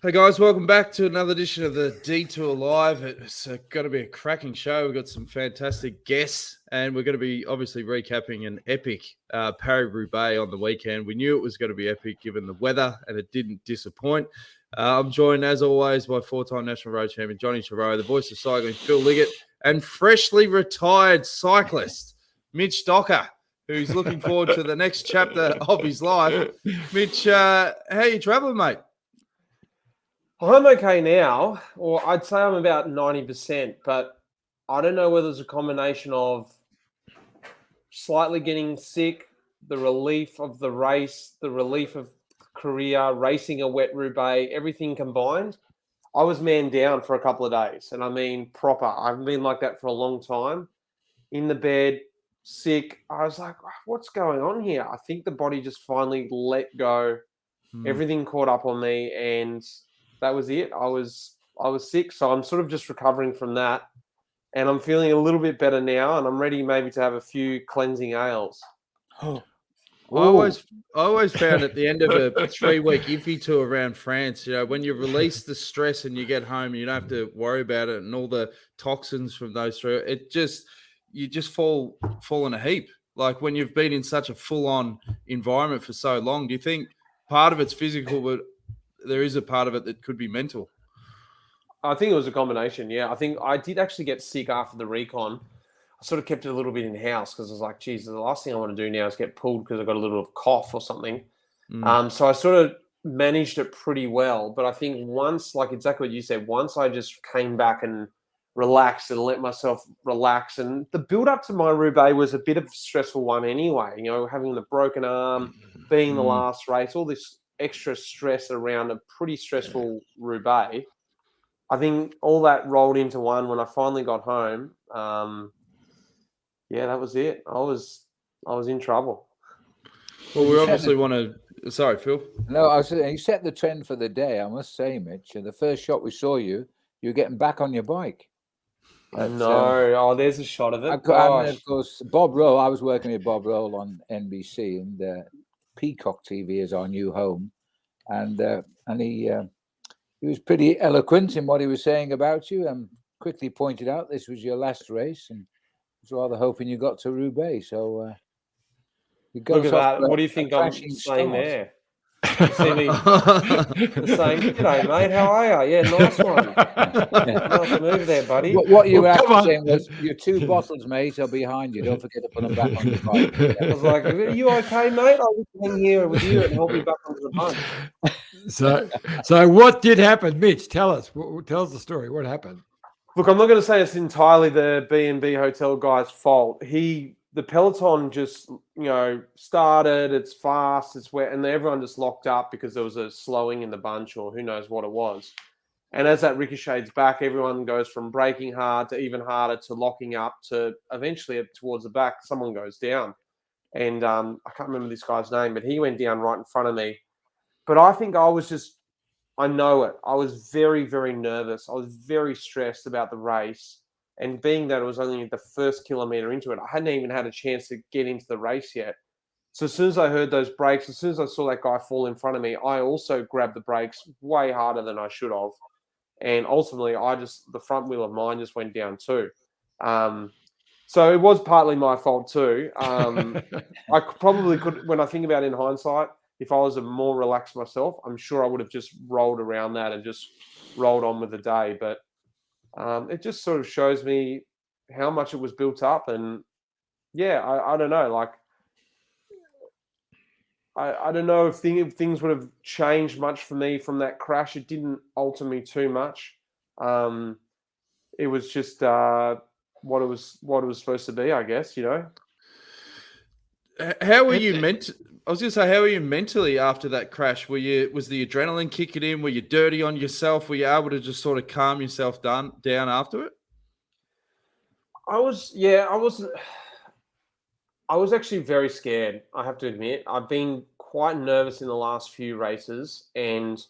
Hey guys, welcome back to another edition of the Detour Live. It's going to be a cracking show. We've got some fantastic guests, and we're going to be obviously recapping an epic Paris-Roubaix on the weekend. We knew it was going to be epic given the weather, and it didn't disappoint. I'm joined, as always, by four-time national road champion Johnny Chirot, the voice of cycling Phil Liggett, and freshly retired cyclist Mitch Docker, who's looking forward to the next chapter of his life. Mitch, how are you travelling, mate? I'm okay now, or I'd say I'm about 90%, but I don't know whether it's a combination of slightly getting sick, the relief of the race, the relief of career, racing a wet Roubaix, everything combined. I was man down for a couple of days, and I mean proper. I haven't been like that for a long time. In the bed, sick. I was like, what's going on here? I think the body just finally let go. Everything caught up on me, and that was it. I was sick, so I'm sort of just recovering from that, and I'm feeling a little bit better now, and I'm ready maybe to have a few cleansing ales. I always found at the end of a 3-week iffy tour around France, when you release the stress and you get home, you don't have to worry about it and all the toxins from those through you just fall in a heap. Like when you've been in such a full-on environment for so long, do you think part of it's physical, but there is a part of it that could be mental? I think it was a combination, yeah. I think I did actually get sick after the recon. I sort of kept it a little bit in-house because I was like, geez, the last thing I want to do now is get pulled because I've got a little cough or something. So I sort of managed it pretty well. But I think once, like exactly what you said, once I just came back and relaxed and let myself relax. And the build-up to my Roubaix was a bit of a stressful one anyway. Having the broken arm, being the last race, all this extra stress around a pretty stressful Roubaix. I think all that rolled into one when I finally got home. That was it. I was in trouble. Well, we obviously want to. Sorry, Phil. No, I was saying you set the trend for the day. I must say, Mitch. The first shot we saw you were getting back on your bike. There's a shot of it. And of course, Bob Rowe. I was working with Bob Rowe on NBC, and Peacock TV is our new home, and he was pretty eloquent in what he was saying about you, and quickly pointed out this was your last race, and was rather hoping you got to Roubaix. So you got look at that. What do you think I'm saying there? You see me saying, "G'day, mate. How are you? Yeah, nice one. Nice move there, buddy." What you were actually saying was, "Your 2 bottles, mate, are behind you. Don't forget to put them back on your bike." I was like, "Are you okay, mate? I'll hang here with you and help you back onto the bike." So what did happen, Mitch? Tell us. Tell us the story. What happened? Look, I'm not going to say it's entirely the B&B hotel guy's fault. The peloton just, started, it's fast, it's wet, and everyone just locked up because there was a slowing in the bunch or who knows what it was. And as that ricochets back, everyone goes from braking hard to even harder to locking up to eventually towards the back, someone goes down. And I can't remember this guy's name, but he went down right in front of me. But I think I know it. I was very, very nervous. I was very stressed about the race. And being that it was only the first kilometre into it, I hadn't even had a chance to get into the race yet. So as soon as I heard those brakes, as soon as I saw that guy fall in front of me, I also grabbed the brakes way harder than I should have. And ultimately, the front wheel of mine just went down too. So it was partly my fault too. I probably could, when I think about it in hindsight, if I was a more relaxed myself, I'm sure I would have just rolled around that and just rolled on with the day. But it just sort of shows me how much it was built up. And I don't know. Like, I don't know if things would have changed much for me from that crash. It didn't alter me too much. It was just what it was supposed to be, I guess. How were you I was going to say, how were you mentally after that crash? Was the adrenaline kicking in? Were you dirty on yourself? Were you able to just sort of calm yourself down after it? I was actually very scared, I have to admit. I've been quite nervous in the last few races. And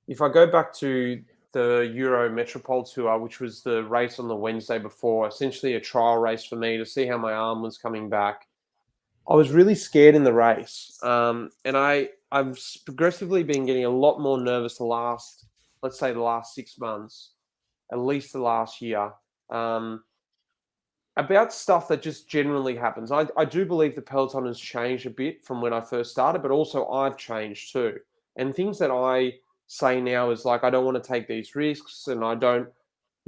if I go back to the Euro Metropole Tour, which was the race on the Wednesday before, essentially a trial race for me to see how my arm was coming back, I was really scared in the race. And I've progressively been getting a lot more nervous the last let's say, the last 6 months, at least the last year, about stuff that just generally happens. I do believe the peloton has changed a bit from when I first started, but also I've changed too. And things that I say now is like, I don't want to take these risks, and I don't,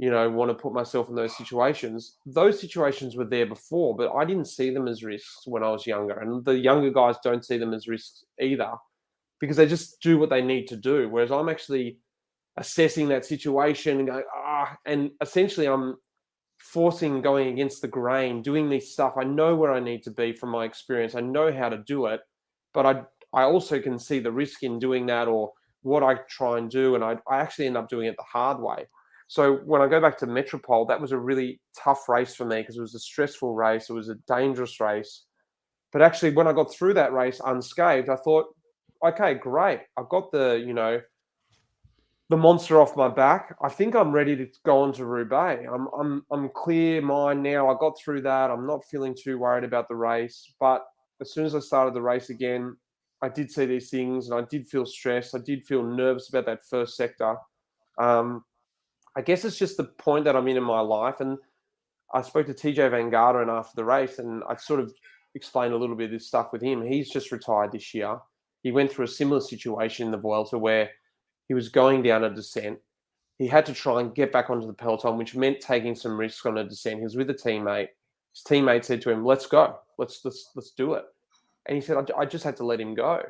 want to put myself in those situations. Those situations were there before, but I didn't see them as risks when I was younger. And the younger guys don't see them as risks either, because they just do what they need to do. Whereas I'm actually assessing that situation and going, and essentially I'm going against the grain, doing this stuff. I know where I need to be from my experience. I know how to do it, but I also can see the risk in doing that, or what I try and do. And I actually end up doing it the hard way. So when I go back to Metropole, that was a really tough race for me because it was a stressful race. It was a dangerous race. But actually, when I got through that race unscathed, I thought, okay, great. I've got the monster off my back. I think I'm ready to go on to Roubaix. I'm clear mind now. I got through that. I'm not feeling too worried about the race. But as soon as I started the race again, I did see these things, and I did feel stressed. I did feel nervous about that first sector. I guess it's just the point that I'm in my life. And I spoke to TJ Van Garderen after the race, and I sort of explained a little bit of this stuff with him. He's just retired this year. He went through a similar situation in the Vuelta where he was going down a descent. He had to try and get back onto the peloton, which meant taking some risks on a descent. He was with a teammate. His teammate said to him, "Let's go. Let's do it." And he said, "I just had to let him go."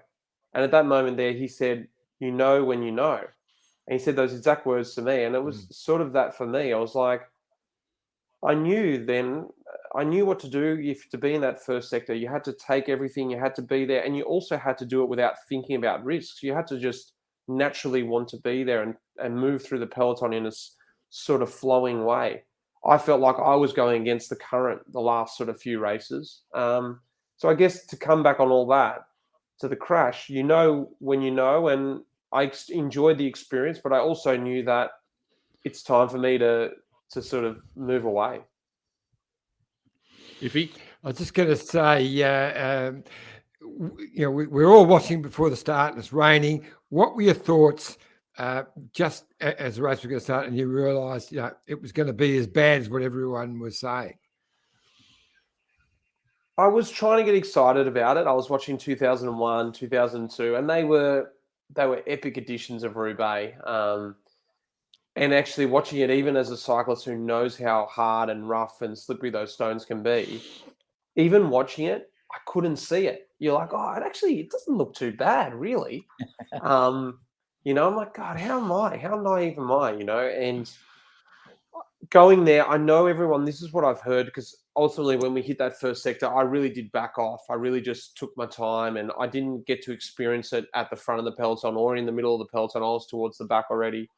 And at that moment there, he said, "You know when you know." And he said those exact words to me. And it was sort of that for me. I was like, I knew what to do. If to be in that first sector, you had to take everything, you had to be there, and you also had to do it without thinking about risks. You had to just naturally want to be there and move through the peloton in a sort of flowing way. I felt like I was going against the current the last sort of few races. So I guess to come back on all that, to the crash, when you know, and I enjoyed the experience, but I also knew that it's time for me to sort of move away. I was just going to say, we're all watching before the start, and it's raining. What were your thoughts just as the race was going to start, and you realised it was going to be as bad as what everyone was saying? I was trying to get excited about it. I was watching 2001, 2002, and they were epic editions of Roubaix. And actually watching it, even as a cyclist who knows how hard and rough and slippery those stones can be, even watching it, I couldn't see it. You're like, it doesn't look too bad, really. I'm like, God, how naive am I, and going there, I know everyone, this is what I've heard, because ultimately when we hit that first sector, I really did back off. I really just took my time, and I didn't get to experience it at the front of the peloton or in the middle of the peloton. I was towards the back already.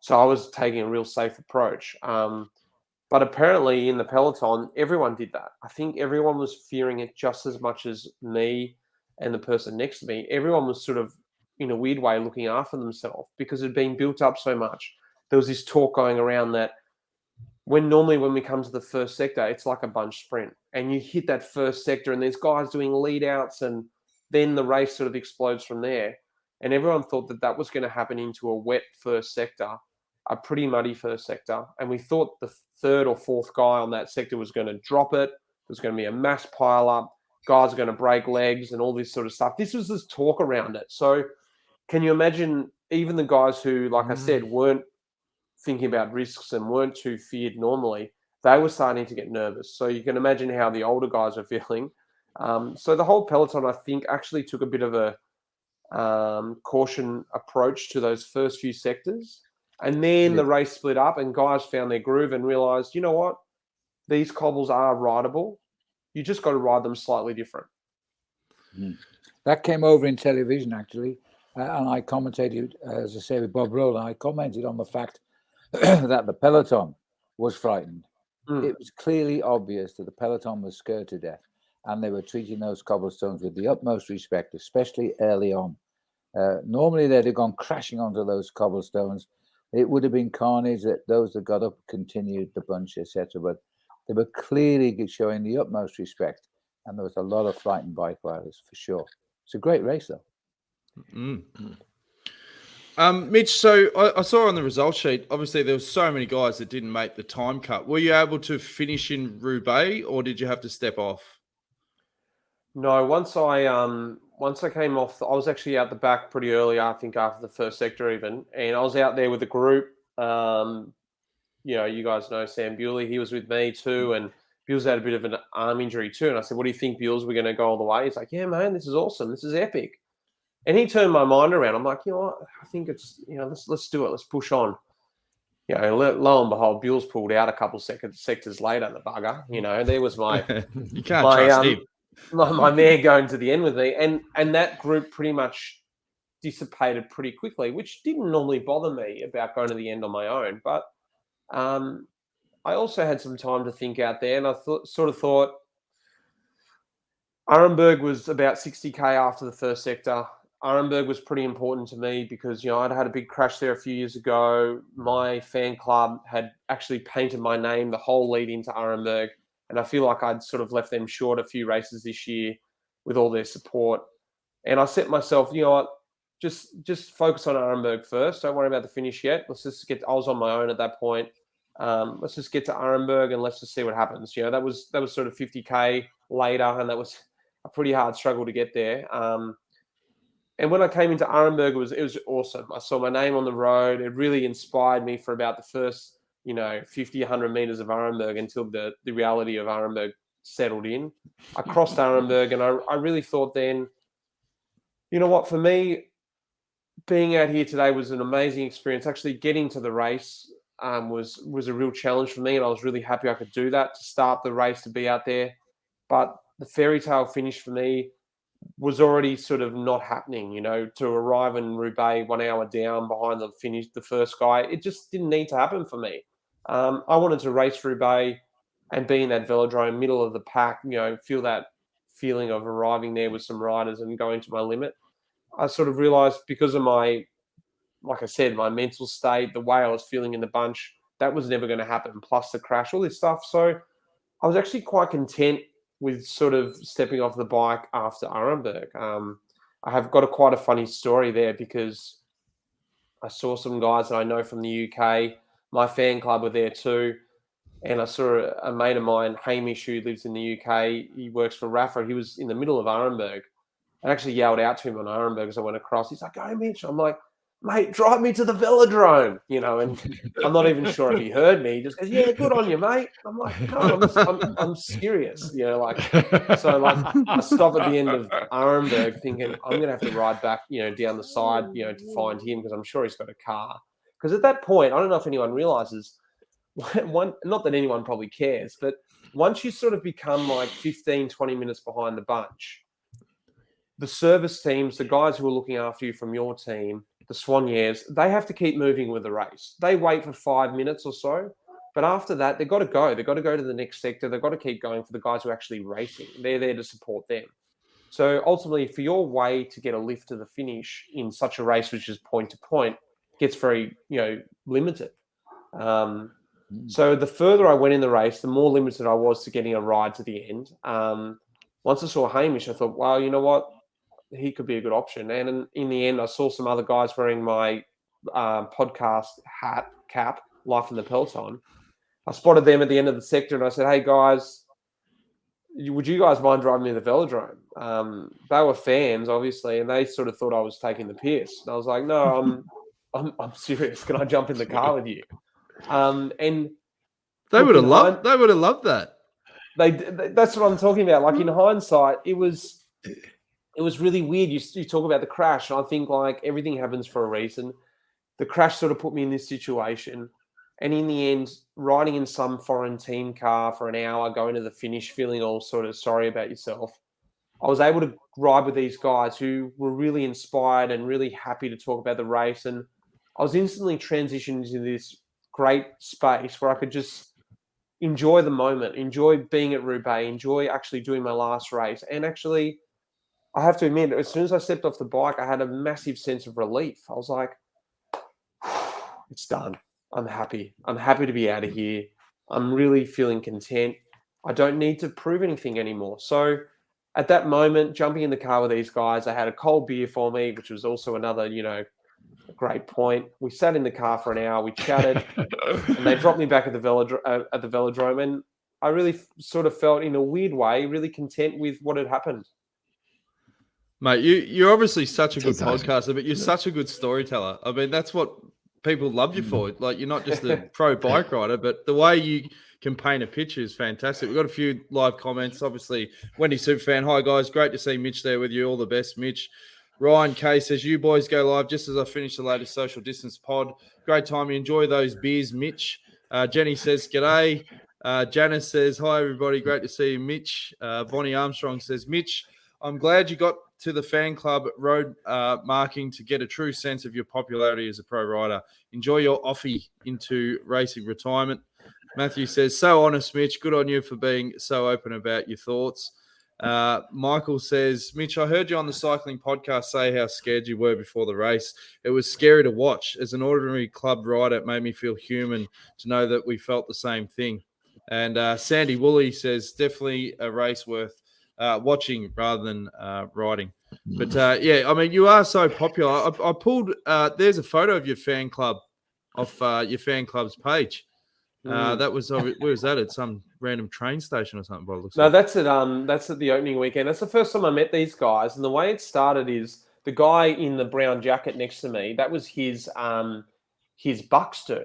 So I was taking a real safe approach. But apparently in the peloton, everyone did that. I think everyone was fearing it just as much as me and the person next to me. Everyone was sort of, in a weird way, looking after themselves because it had been built up so much. There was this talk going around that when we come to the first sector, it's like a bunch sprint. And you hit that first sector and there's guys doing lead outs, and then the race sort of explodes from there. And everyone thought that was going to happen into a wet first sector, a pretty muddy first sector. And we thought the third or fourth guy on that sector was going to drop it. There's going to be a mass pile up. Guys are going to break legs and all this sort of stuff. This was this talk around it. So can you imagine even the guys who, like I said, weren't thinking about risks and weren't too feared normally, they were starting to get nervous. So you can imagine how the older guys are feeling. So the whole peloton, I think, actually took a bit of a caution approach to those first few sectors. And then the race split up and guys found their groove and realised, you know what? These cobbles are rideable. You just got to ride them slightly different. That came over in television, actually. And I commentated, as I say, with Bob Rowland. I commented on the fact that the peloton was frightened. It was clearly obvious that the peloton was scared to death, and they were treating those cobblestones with the utmost respect, especially early on. Normally, they'd have gone crashing onto those cobblestones. It would have been carnage. That those that got up continued the bunch, etc. But they were clearly showing the utmost respect, and there was a lot of frightened bike riders for sure. It's a great race, though. Mitch, so I saw on the result sheet, obviously there were so many guys that didn't make the time cut. Were you able to finish in Roubaix or did you have to step off? No, once I came off, I was actually out the back pretty early, I think after the first sector even, and I was out there with a group. You guys know Sam Bewley, he was with me too, and Bewls had a bit of an arm injury too. And I said, "What do you think, Bewls? We're going to go all the way?" He's like, "Yeah, man, this is awesome. This is epic." And he turned my mind around. I'm like, you know what? I think it's, let's do it. Let's push on. Lo and behold, Bewls pulled out a couple sectors later. The bugger. There was my you can't trust him. my man going to the end with me, and that group pretty much dissipated pretty quickly, which didn't normally bother me about going to the end on my own. But I also had some time to think out there, and I thought Arenberg was about 60k after the first sector. Arenberg was pretty important to me because, I'd had a big crash there a few years ago. My fan club had actually painted my name the whole lead into Arenberg, and I feel like I'd sort of left them short a few races this year with all their support. And I set myself, just focus on Arenberg first. Don't worry about the finish yet. I was on my own at that point. Let's just get to Arenberg and let's just see what happens. That was sort of 50k later, and that was a pretty hard struggle to get there. And when I came into Arenberg, it was awesome. I saw my name on the road. It really inspired me for about the first, 50, 100 meters of Arenberg until the reality of Arenberg settled in. I crossed Arenberg, and I really thought then, you know what, for me, being out here today was an amazing experience. Actually getting to the race was a real challenge for me, and I was really happy I could do that to start the race, to be out there. But the fairy tale finish for me was already sort of not happening, to arrive in Roubaix 1 hour down behind the first guy. It just didn't need to happen for me. I wanted to race Roubaix and be in that velodrome, middle of the pack, feel that feeling of arriving there with some riders and going to my limit. I sort of realized because of my mental state, the way I was feeling in the bunch, that was never going to happen. Plus the crash, all this stuff. So I was actually quite content with sort of stepping off the bike after Arenberg. I have got quite a funny story there because I saw some guys that I know from the UK. My fan club were there too. And I saw a mate of mine, Heinrich, who lives in the UK. He works for Rafa. He was in the middle of Arenberg. I actually yelled out to him on Arenberg as I went across. He's like, "Go, Mitch." I'm like, "Mate, drive me to the velodrome," and I'm not even sure if he heard me. He just goes, "Yeah, good on you, mate." I'm like, "No, I'm serious," So I stop at the end of Arenberg thinking I'm going to have to ride back, down the side, to find him because I'm sure he's got a car. Because at that point, I don't know if anyone realizes, not that anyone probably cares, but once you sort of become like 15, 20 minutes behind the bunch, the service teams, the guys who are looking after you from your team, the Soigneurs, they have to keep moving with the race. They wait for 5 minutes or so, but after that, they've got to go. They've got to go to the next sector. They've got to keep going for the guys who are actually racing. They're there to support them. So ultimately, for your way to get a lift to the finish in such a race, which is point to point, gets very, limited. So the further I went in the race, the more limited I was to getting a ride to the end. Once I saw Hamish, I thought, well, you know what? He could be a good option. And in the end, I saw some other guys wearing my podcast cap, Life in the Peloton. I spotted them at the end of the sector and I said, "Hey, guys, would you guys mind driving me to the velodrome?" They were fans, obviously, and they sort of thought I was taking the piss. And I was like, "No, I'm serious. Can I jump in the car with you?" And they would have loved that. That's what I'm talking about. Like in hindsight, it was really weird. You talk about the crash, and I think like everything happens for a reason. The crash sort of put me in this situation. And in the end, riding in some foreign team car for an hour, going to the finish, feeling all sort of sorry about yourself, I was able to ride with these guys who were really inspired and really happy to talk about the race. And I was instantly transitioned into this great space where I could just enjoy the moment, enjoy being at Roubaix, enjoy actually doing my last race. And actually, I have to admit, as soon as I stepped off the bike, I had a massive sense of relief. I was like, it's done. I'm happy. I'm happy to be out of here. I'm really feeling content. I don't need to prove anything anymore. So at that moment, jumping in the car with these guys, I had a cold beer for me, which was also another, Great point. We sat in the car for an hour. We chatted, and they dropped me back at the velodrome. And I really sort of felt, in a weird way, really content with what had happened. Mate, you're obviously such a good podcaster, but you're such a good storyteller. I mean, that's what people love you for. Like, you're not just a pro bike rider, but the way you can paint a picture is fantastic. We've got a few live comments. Obviously, Wendy Superfan, hi guys, great to see Mitch there with you. All the best, Mitch. Ryan K says, you boys go live just as I finish the latest social distance pod. Great time. You enjoy those beers, Mitch. Jenny says, g'day. Janice says, hi everybody, great to see you, Mitch. Bonnie Armstrong says, Mitch, I'm glad you got to the fan club road marking to get a true sense of your popularity as a pro rider. Enjoy your offie into racing retirement. Matthew says, so honest, Mitch. Good on you for being so open about your thoughts. Michael says, Mitch, I heard you on the cycling podcast say how scared you were before the race. It was scary to watch. As an ordinary club rider, it made me feel human to know that we felt the same thing. And Sandy Woolley says, definitely a race worth watching rather than riding. But yeah, I mean, you are so popular. I pulled, there's a photo of your fan club off your fan club's page. That was, where was that? At some random train station or something, by the looks No, of it. that's at the opening weekend. That's the first time I met these guys. And the way it started is the guy in the brown jacket next to me, that was his Bucks do.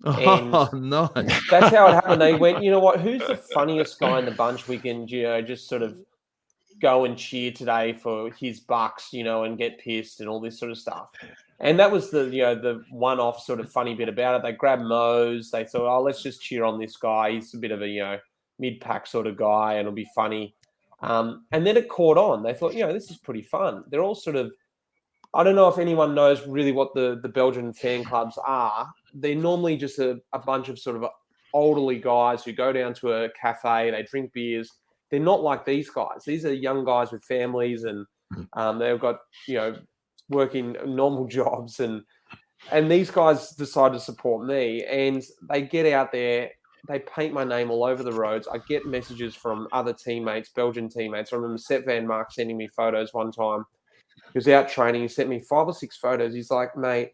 Oh, nice. That's how it happened. They went, you know what, who's the funniest guy in the bunch? We can, just sort of go and cheer today for his Bucks, and get pissed and all this sort of stuff. And that was the one-off sort of funny bit about it. They grabbed Mose. They thought, let's just cheer on this guy. He's a bit of a, mid-pack sort of guy and it'll be funny. And then it caught on. They thought, this is pretty fun. They're all sort of, I don't know if anyone knows really what the Belgian fan clubs are. They're normally just a bunch of sort of elderly guys who go down to a cafe, they drink beers. They're not like these guys. These are young guys with families and they've got, working normal jobs. And these guys decide to support me and they get out there, they paint my name all over the roads. I get messages from other teammates, Belgian teammates. I remember Sepp Van Mark sending me photos one time. He was out training. He sent me 5 or 6 photos. He's like, mate,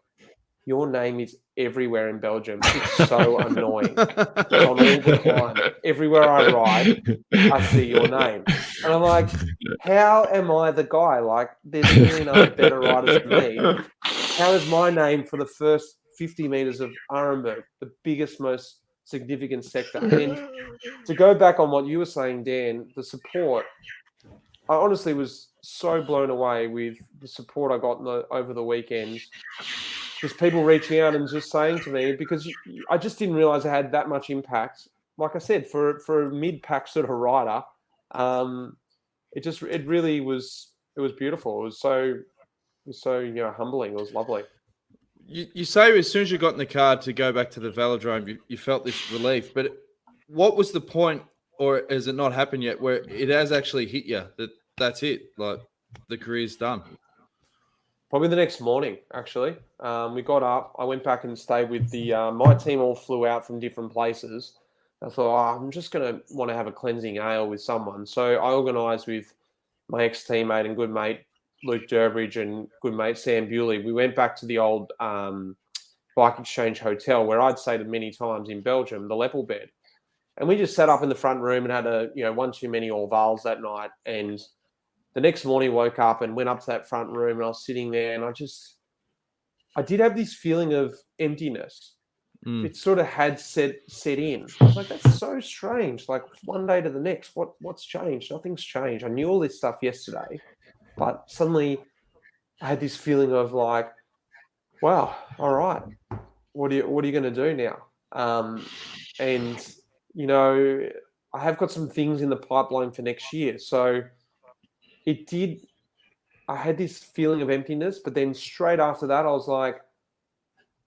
your name is everywhere in Belgium. It's so annoying. It's on all the time. Everywhere I ride, I see your name. And I'm like, how am I the guy? Like, there's really no better riders than me. How is my name for the first 50 meters of Arenberg, the biggest, most significant sector? And to go back on what you were saying, Dan, the support, I honestly was so blown away with the support I got over the weekends. Just people reaching out and just saying to me, because I just didn't realize I had that much impact. Like I said, for a mid-pack sort of rider, it really was beautiful. It was so humbling. It was lovely. You say as soon as you got in the car to go back to the velodrome, you felt this relief. But what was the point, or has it not happened yet, where it has actually hit you that's it, like the career's done? Probably the next morning, actually. We got up. I went back and stayed with my team. All flew out from different places. I thought, I'm just going to want to have a cleansing ale with someone. So I organised with my ex-teammate and good mate, Luke Durbridge, and good mate, Sam Bewley. We went back to the old Bike Exchange Hotel where I'd stayed many times in Belgium, the Leppel bed. And we just sat up in the front room and had one too many Orvals that night. And the next morning, woke up and went up to that front room and I was sitting there and I did have this feeling of emptiness. It sort of had set in. I was like, that's so strange. Like one day to the next, what's changed? Nothing's changed. I knew all this stuff yesterday, but suddenly I had this feeling of like, wow, all right, what are you going to do now? And I have got some things in the pipeline for next year. So I had this feeling of emptiness, but then straight after that, I was like,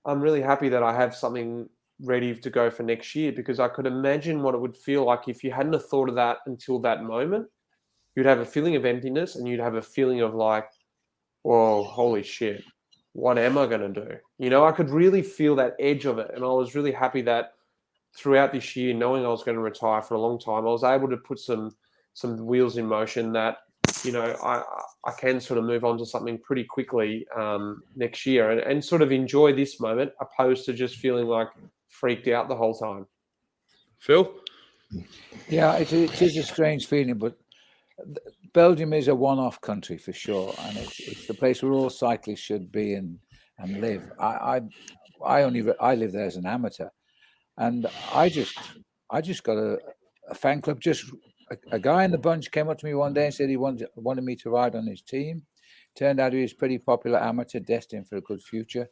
I'm really happy that I have something ready to go for next year, because I could imagine what it would feel like if you hadn't have thought of that until that moment. You'd have a feeling of emptiness and you'd have a feeling of like, whoa, holy shit, what am I going to do? I could really feel that edge of it. And I was really happy that throughout this year, knowing I was going to retire for a long time, I was able to put some wheels in motion that I can sort of move on to something pretty quickly next year and sort of enjoy this moment, opposed to just feeling like freaked out the whole time. Phil? Yeah, it is a strange feeling, but Belgium is a one-off country for sure, and it's the place where all cyclists should be and live. I live there as an amateur, and I just got a fan club. Just a guy in the bunch came up to me one day and said he wanted me to ride on his team. Turned out he was a pretty popular amateur, destined for a good future.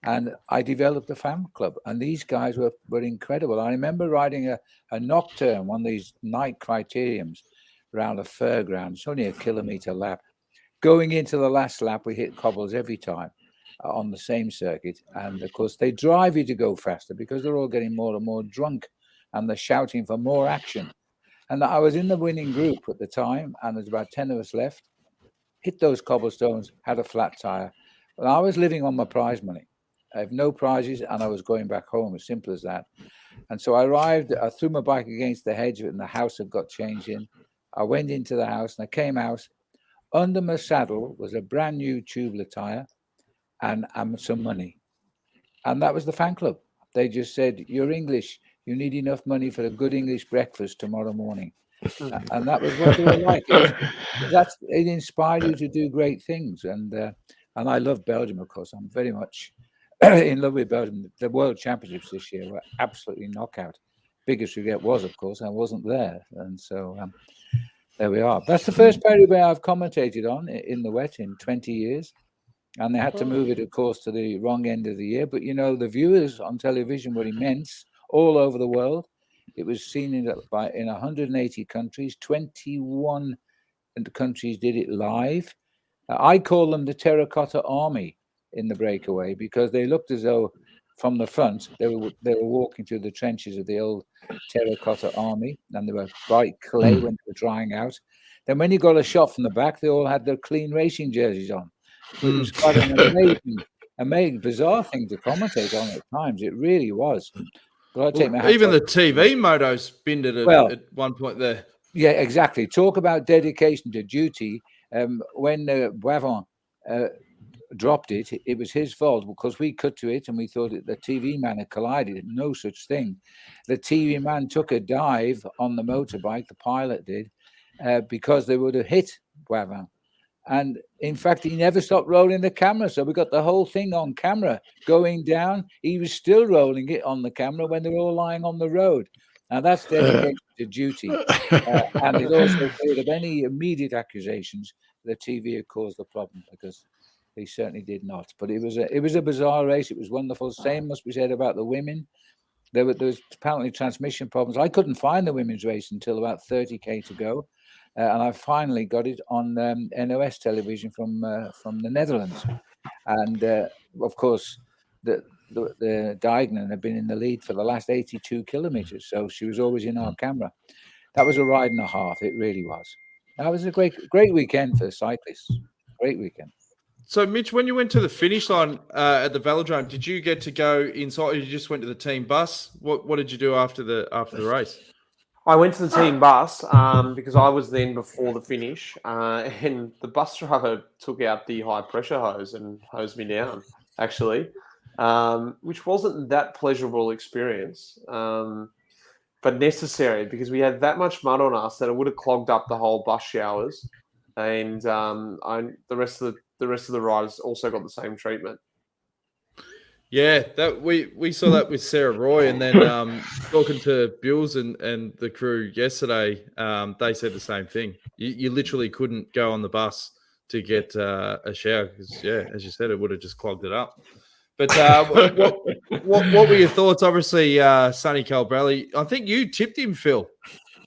And I developed a fan club, and these guys were incredible. I remember riding a nocturne, one of these night criteriums, around a fairground. It's only a kilometre lap. Going into the last lap, we hit cobbles every time on the same circuit. And of course, they drive you to go faster because they're all getting more and more drunk, and they're shouting for more action. And I was in the winning group at the time, and there's about 10 of us left. Hit those cobblestones, had a flat tire. Well, I was living on my prize money. I have no prizes, and I was going back home, as simple as that. And so I threw my bike against the hedge, and the house had got changed in. I went into the house, and I came out. Under my saddle was a brand new tubular tire and some money. And that was the fan club. They just said, "You're English. You need enough money for a good English breakfast tomorrow morning." And that was what they were like. It inspired you to do great things. And I love Belgium, of course. I'm very much in love with Belgium. The World Championships this year were absolutely knockout. Biggest regret was, of course, I wasn't there. And so there we are. That's the first Paris-Roubaix I've commentated on in the wet in 20 years. And they had to move it, of course, to the wrong end of the year. But, the viewers on television were immense all over the world. It was seen in 180 countries. 21 countries did it live. I call them the Terracotta Army in the breakaway because they looked as though from the front they were walking through the trenches of the old Terracotta Army, and they were bright clay when they were drying out. Then when you got a shot from the back, they all had their clean racing jerseys on. It was quite an amazing, bizarre thing to commentate on at times. It really was. But even the TV motos binned it at one point there. Yeah, exactly. Talk about dedication to duty. When Boivin dropped it, it was his fault because we cut to it and we thought that the TV man had collided. No such thing. The TV man took a dive on the motorbike, the pilot did, because they would have hit Boivin. And in fact, he never stopped rolling the camera. So we got the whole thing on camera going down. He was still rolling it on the camera when they were all lying on the road. Now that's dedication to duty. And it also cleared up any immediate accusations that TV had caused the problem, because they certainly did not. But it was a bizarre race. It was wonderful. Same must be said about the women. There was apparently transmission problems. I couldn't find the women's race until about 30K to go. And I finally got it on NOS television from the Netherlands. And of course, the Dijkman had been in the lead for the last 82 kilometers. So she was always in our camera. That was a ride and a half. It really was. That was a great weekend for cyclists. Great weekend. So, Mitch, when you went to the finish line at the velodrome, did you get to go inside, or you just went to the team bus? What did you do after the race? I went to the team bus because I was then before the finish, and the bus driver took out the high pressure hose and hosed me down, actually, which wasn't that pleasurable experience, but necessary because we had that much mud on us that it would have clogged up the whole bus showers, and the rest of the riders also got the same treatment. Yeah, that we saw that with Sarah Roy, and then talking to Bills and the crew yesterday, they said the same thing. You literally couldn't go on the bus to get a shower because, yeah, as you said, it would have just clogged it up. But what were your thoughts? Obviously, Sonny Colbrelli, I think you tipped him, Phil,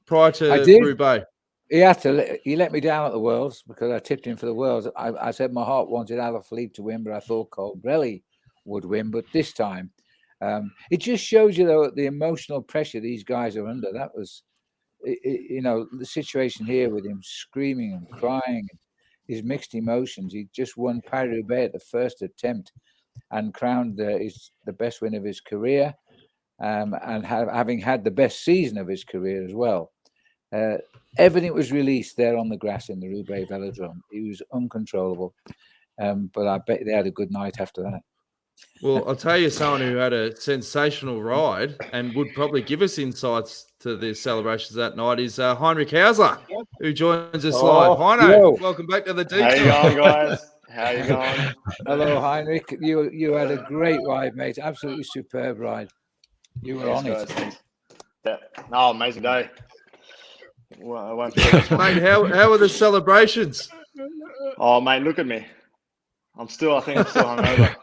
prior to Roubaix. He let me down at the Worlds because I tipped him for the Worlds. I said my heart wanted Alaphilippe to win, but I thought Colbrelli would win. But this time, it just shows you, though, the emotional pressure these guys are under. That was, the situation here with him screaming and crying, his mixed emotions. He just won Paris-Roubaix at the first attempt and crowned the best win of his career, and having had the best season of his career as well. everything was released there on the grass in the Roubaix Velodrome. He was uncontrollable. But I bet they had a good night after that. Well, I'll tell you someone who had a sensational ride and would probably give us insights to the celebrations that night is Heinrich Haussler, who joins us live. Heino, welcome back to the Detour. How you going, guys? How you going? Hello, Heinrich. You had a great ride, mate. Absolutely superb ride. You were on it. Yeah. Oh, amazing day. Well, I won't forget this one. Mate, how were the celebrations? Oh, mate, look at me. I think I'm still hungover.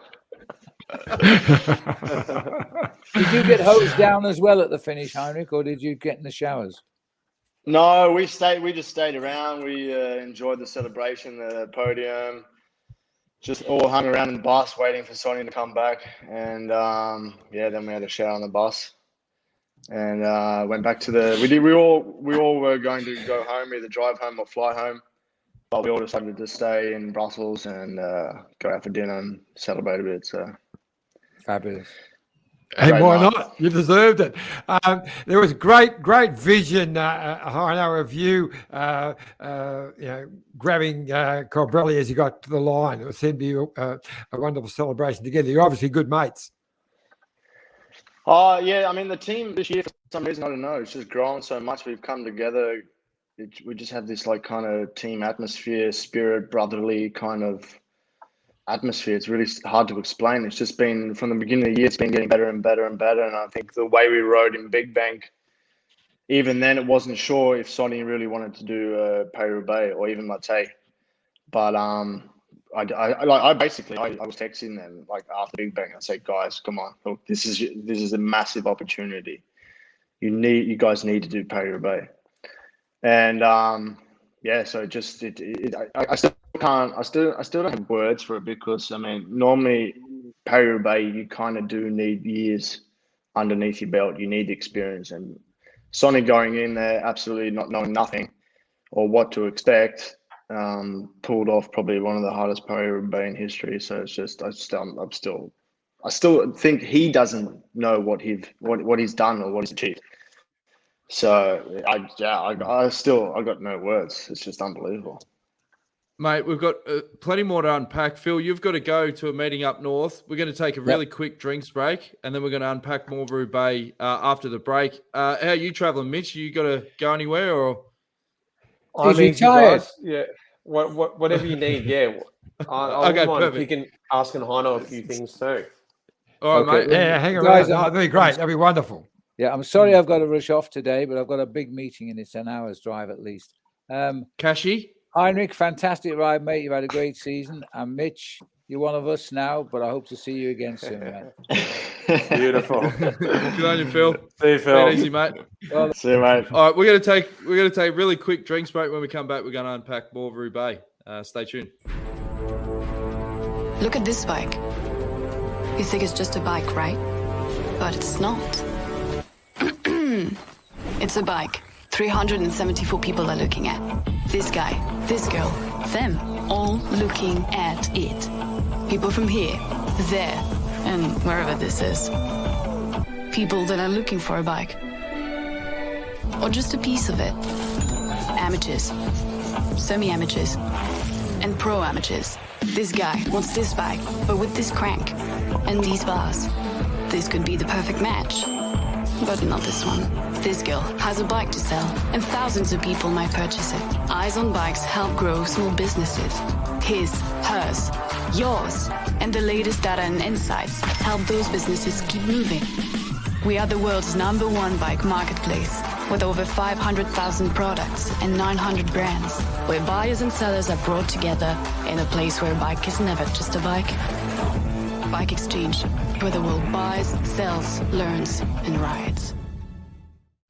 Did you get hosed down as well at the finish, Heinrich, or did you get in the showers? No, we just stayed around. We enjoyed the celebration, the podium. Just all hung around in the bus waiting for Sonny to come back. And then we had a shower on the bus. And went back to we all were going to go home, either drive home or fly home. But we all decided to stay in Brussels and go out for dinner and celebrate a bit. So fabulous. Hey, why not? You deserved it. There was great vision, Heino, of you, grabbing Colbrelli as he got to the line. It seemed to be a wonderful celebration together. You're obviously good mates. Yeah. I mean, the team this year, for some reason, I don't know, it's just grown so much. We've come together. We just have this like kind of team atmosphere, spirit, brotherly kind of atmosphere. It's really hard to explain. It's just been, from the beginning of the year, it's been getting better and better and better. And I think the way we rode in Big Bank, even then it wasn't sure if Sonny really wanted to do Paris-Roubaix or even Mate. But I was texting them like after Big Bang. I said, guys, come on, look, this is a massive opportunity. You guys need to do Paris-Roubaix. And so just I still don't have words for it, because I mean, normally Paris-Roubaix you kind of do need years underneath your belt. You need the experience, and Sonny going in there absolutely not knowing nothing or what to expect, pulled off probably one of the hardest Paris-Roubaix in history. So it's just I still think he doesn't know what he's done or what he's achieved. So I got no words. It's just unbelievable. Mate, we've got plenty more to unpack. Phil, you've got to go to a meeting up north. We're going to take a really quick drinks break, and then we're going to unpack more Roubaix after the break. How are you traveling, Mitch? You got to go anywhere, or? I'm retired. Yeah, whatever you need. Yeah, I okay, mind perfect. if you can ask Heino a few things too. All right, mate. Yeah, hang around. That'd be great. That'd be wonderful. Yeah, I'm sorry I've got to rush off today, but I've got a big meeting and it's an hour's drive at least. Kashi? Heinrich, fantastic ride, mate. You've had a great season. And Mitch, you're one of us now, but I hope to see you again soon, man. Beautiful. Good on you, Phil. See you, Phil. Easy, mate. Well, see you, mate. All right, we're gonna take a really quick drinks break. When we come back, we're gonna unpack more Roubaix. Stay tuned. Look at this bike. You think it's just a bike, right? But it's not. It's a bike 374 people are looking at. This guy, this girl, them, all looking at it. People from here, there, and wherever this is. People that are looking for a bike. Or just a piece of it. Amateurs, semi-amateurs, and pro-amateurs. This guy wants this bike, but with this crank and these bars. This could be the perfect match. But not this one. This girl has a bike to sell, and thousands of people might purchase it. Eyes on Bikes help grow small businesses. His, hers, yours, and the latest data and insights help those businesses keep moving. We are the world's #1 bike marketplace, with over 500,000 products and 900 brands, where buyers and sellers are brought together in a place where a bike is never just a bike. Bike Exchange, where the world buys, sells, learns, and rides.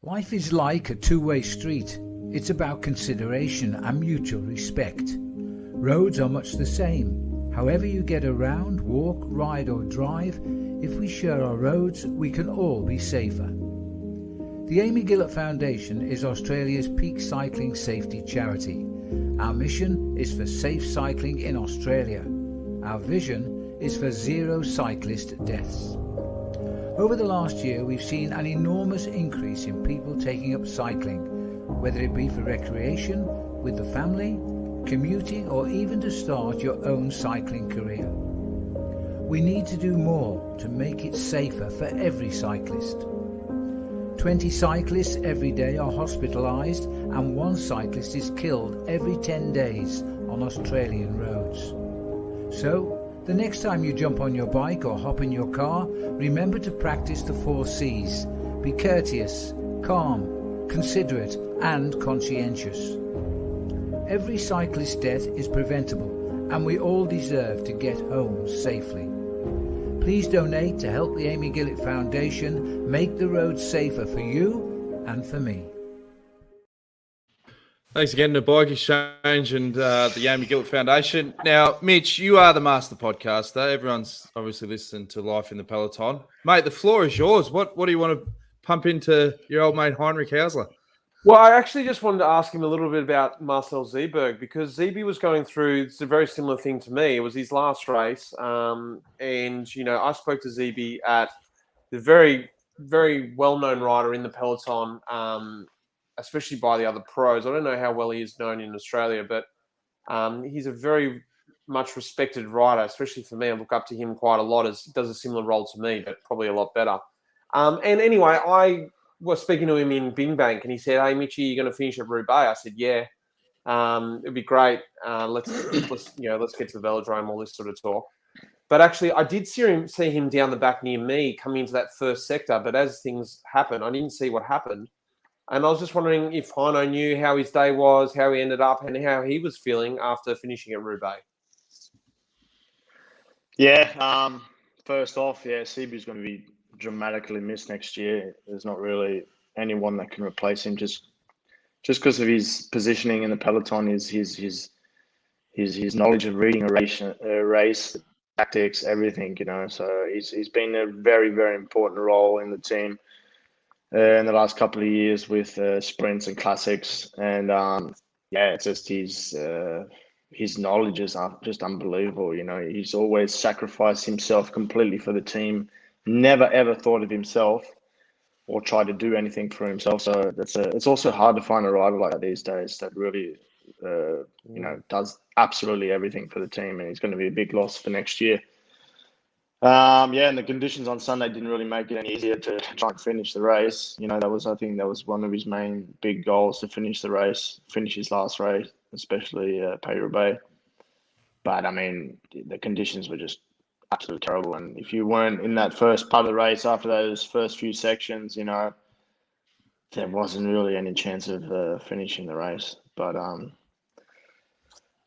Life is like a two-way street. It's about consideration and mutual respect. Roads are much the same. However you get around, walk, ride or drive, if we share our roads, we can all be safer. The Amy Gillett Foundation is Australia's peak cycling safety charity. Our mission is for safe cycling in Australia. Our vision is for zero cyclist deaths. Over the last year, we've seen an enormous increase in people taking up cycling, whether it be for recreation, with the family, commuting, or even to start your own cycling career. We need to do more to make it safer for every cyclist. 20 cyclists every day are hospitalised and 1 cyclist is killed every 10 days on Australian roads. So, the next time you jump on your bike or hop in your car, remember to practice the 4 C's. Be courteous, calm, considerate and conscientious. Every cyclist's death is preventable and we all deserve to get home safely. Please donate to help the Amy Gillett Foundation make the roads safer for you and for me. Thanks again to Bike Exchange and the Amy Gillett Foundation. Now, Mitch, you are the master podcaster. Everyone's obviously listening to Life in the Peloton. Mate, the floor is yours. What do you want to pump into your old mate Heinrich Haussler? Well, I actually just wanted to ask him a little bit about Marcel Zeeberg, because Zeeby was going through, it's a very similar thing to me. It was his last race. And, I spoke to Zeeby at the very, very well-known rider in the peloton, especially by the other pros. I don't know how well he is known in Australia, but he's a very much respected rider, especially for me. I look up to him quite a lot. He does a similar role to me, but probably a lot better. And anyway, I was speaking to him in Bing Bank, and he said, "Hey, Mitchie, you're going to finish at Roubaix?" I said, "Yeah, it'd be great. Let's get to the velodrome, all this sort of talk." But actually, I did see him down the back near me coming into that first sector. But as things happened, I didn't see what happened, and I was just wondering if Heino knew how his day was, how he ended up, and how he was feeling after finishing at Roubaix. Yeah. First off, Seabu's going to be dramatically missed next year. There's not really anyone that can replace him just because of his positioning in the peloton, his knowledge of reading a race tactics, everything, So he's been a very, very important role in the team in the last couple of years with sprints and classics, and it's just his knowledge is just unbelievable. He's always sacrificed himself completely for the team. Never ever thought of himself or tried to do anything for himself. So it's also hard to find a rider like that these days that really does absolutely everything for the team, and he's going to be a big loss for next year. And the conditions on Sunday didn't really make it any easier to try and finish the race. I think that was one of his main big goals, to finish the race, finish his last race, especially Paris-Roubaix. But I mean, the conditions were just absolutely terrible, and if you weren't in that first part of the race after those first few sections, there wasn't really any chance of finishing the race. But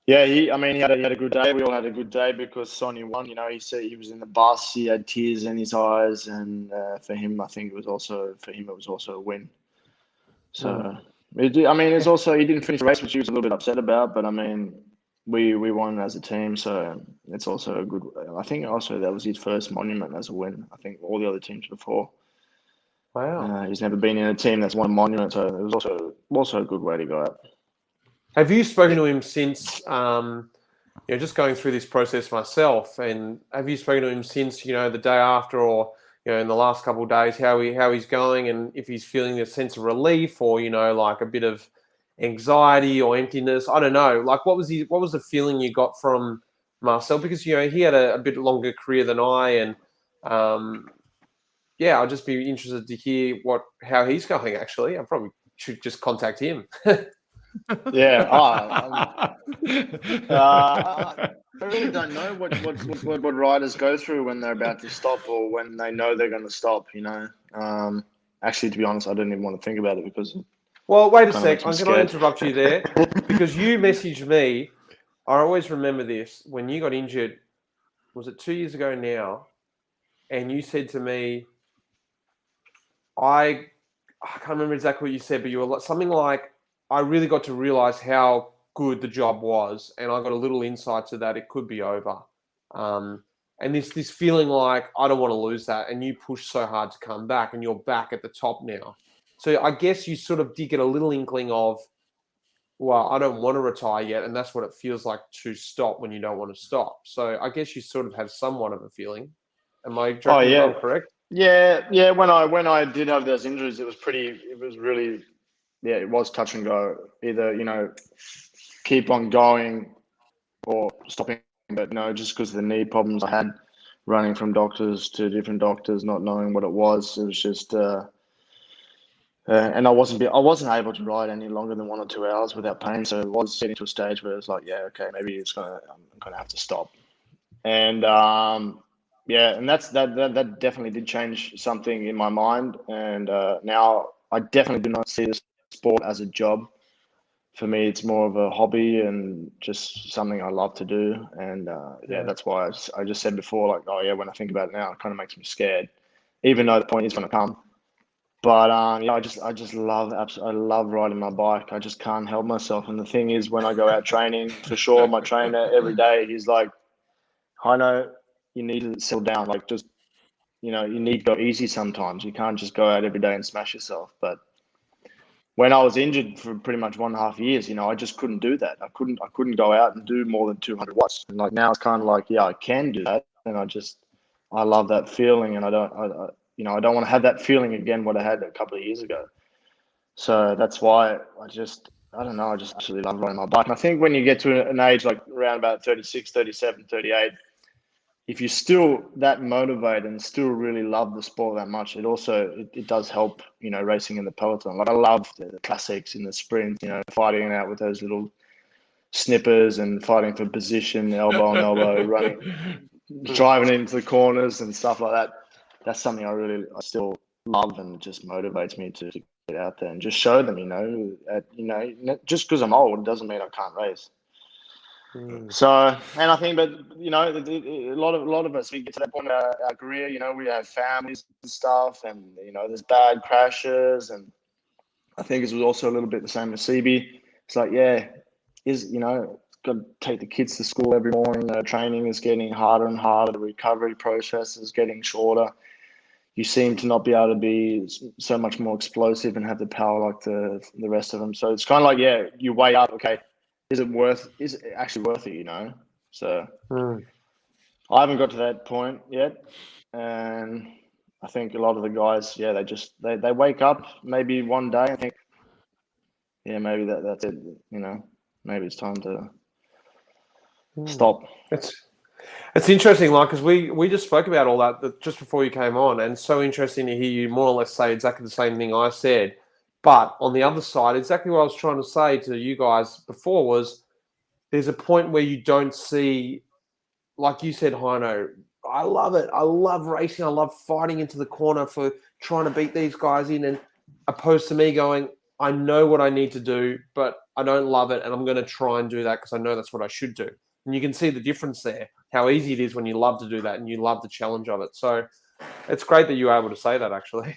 he had a good day. We all had a good day because Sonia won. He said he was in the bus, he had tears in his eyes, and for him, I think it was also a win. So it's also, he didn't finish the race, which he was a little bit upset about, but we won as a team, so it's also a good. I think also that was his first monument as a win. I think all the other teams before. Wow. He's never been in a team that's won a monument, so it was also a good way to go out. Have you spoken to him since? Just going through this process myself, and have you spoken to him since the day after, or in the last couple of days, how he's going, and if he's feeling a sense of relief, or like a bit of anxiety or emptiness? I don't know. Like, what was the feeling you got from Marcel? Because he had a bit longer career than I, and I'll just be interested to hear how he's going. Actually, I probably should just contact him. Yeah. I really don't know what riders go through when they're about to stop or when they know they're going to stop. Actually, to be honest, I don't even want to think about it because. Well, wait a sec. I'm going to interrupt you there because you messaged me. I always remember this. When you got injured, was it 2 years ago now? And you said to me, I can't remember exactly what you said, but you were something like, I really got to realize how good the job was. And I got a little insight to that. It could be over. And this feeling like, I don't want to lose that. And you pushed so hard to come back, and you're back at the top now. So I guess you sort of did get a little inkling of, well, I don't want to retire yet. And that's what it feels like to stop when you don't want to stop. So I guess you sort of have somewhat of a feeling. Am I correct? Yeah. When I did have those injuries, it was really yeah, it was touch and go. Either, you know, keep on going or stopping. But no, just because of the knee problems I had, running from doctors to different doctors, not knowing what it was just, and I wasn't able to ride any longer than 1 or 2 hours without pain. So it was getting to a stage where it's like, yeah, okay, maybe I'm gonna have to stop. And yeah, and that definitely did change something in my mind. And now I definitely do not see this sport as a job. For me, it's more of a hobby and just something I love to do. And yeah, that's why I just said before, like, oh yeah, when I think about it now, it kind of makes me scared, even though the point is going to come. But yeah, I love riding my bike. I just can't help myself. And the thing is, when I go out training, for sure, my trainer every day, he's like, I know you need to settle down. Like, just, you know, you need to go easy sometimes. You can't just go out every day and smash yourself. But when I was injured for pretty much 1.5 years, you know, I just couldn't do that. I couldn't go out and do more than 200 watts. And like now it's kind of like, yeah, I can do that. And I love that feeling. And I don't want to have that feeling again, what I had a couple of years ago. So that's why I just actually love riding my bike. And I think when you get to an age like around about 36, 37, 38, if you're still that motivated and still really love the sport that much, it does help, you know, racing in the peloton. Like I love the classics in the sprint, you know, fighting it out with those little snippers and fighting for position, elbow on elbow, running, driving into the corners and stuff like that. That's something I still love and just motivates me to get out there and just show them, you know, just because I'm old doesn't mean I can't race. So, and I think, but you know, a lot of us, we get to that point in our career, you know, we have families and stuff, and you know, there's bad crashes, and I think it was also a little bit the same with CB. It's like, yeah, you know, got to take the kids to school every morning. Training is getting harder and harder. The recovery process is getting shorter. You seem to not be able to be so much more explosive and have the power like the rest of them. So it's kind of like, yeah, you weigh up, okay, is it actually worth it, you know? So I haven't got to that point yet. And I think a lot of the guys, yeah, they wake up maybe one day and think, yeah, maybe that's it, you know, maybe it's time to stop. It's interesting, like, because we just spoke about all that just before you came on, and it's so interesting to hear you more or less say exactly the same thing I said. But on the other side, exactly what I was trying to say to you guys before was there's a point where you don't see, like you said, Heino, I love it. I love racing. I love fighting into the corner for trying to beat these guys in, and opposed to me going, I know what I need to do, but I don't love it, and I'm going to try and do that because I know that's what I should do. And you can see the difference there, how easy it is when you love to do that and you love the challenge of it. So it's great that you were able to say that, actually.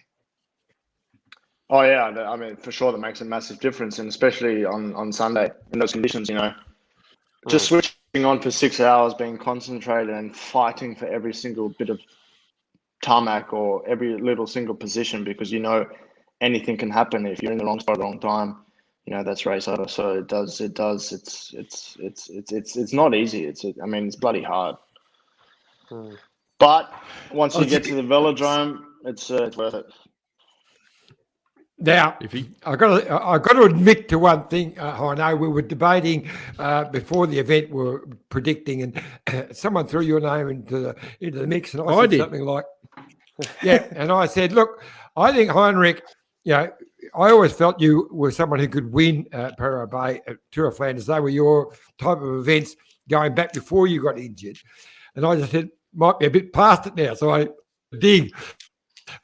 Oh, yeah. I mean, for sure, that makes a massive difference, and especially on Sunday in those conditions, you know. Just switching on for 6 hours, being concentrated and fighting for every single bit of tarmac or every little single position, because you know anything can happen if you're in the wrong spot at the wrong time. You know, that's race over. So it does. It's not easy. I mean, it's bloody hard. But once you get to the velodrome, it's worth it. Now, I got to admit to one thing, I know we were debating before the event, we were predicting, and someone threw your name into the mix, and I said something like, yeah, and I said, look, I think Heinrich, you know, I always felt you were someone who could win Paris-Roubaix, Tour of Flanders. They were your type of events going back before you got injured, and I just said might be a bit past it now, so I dig.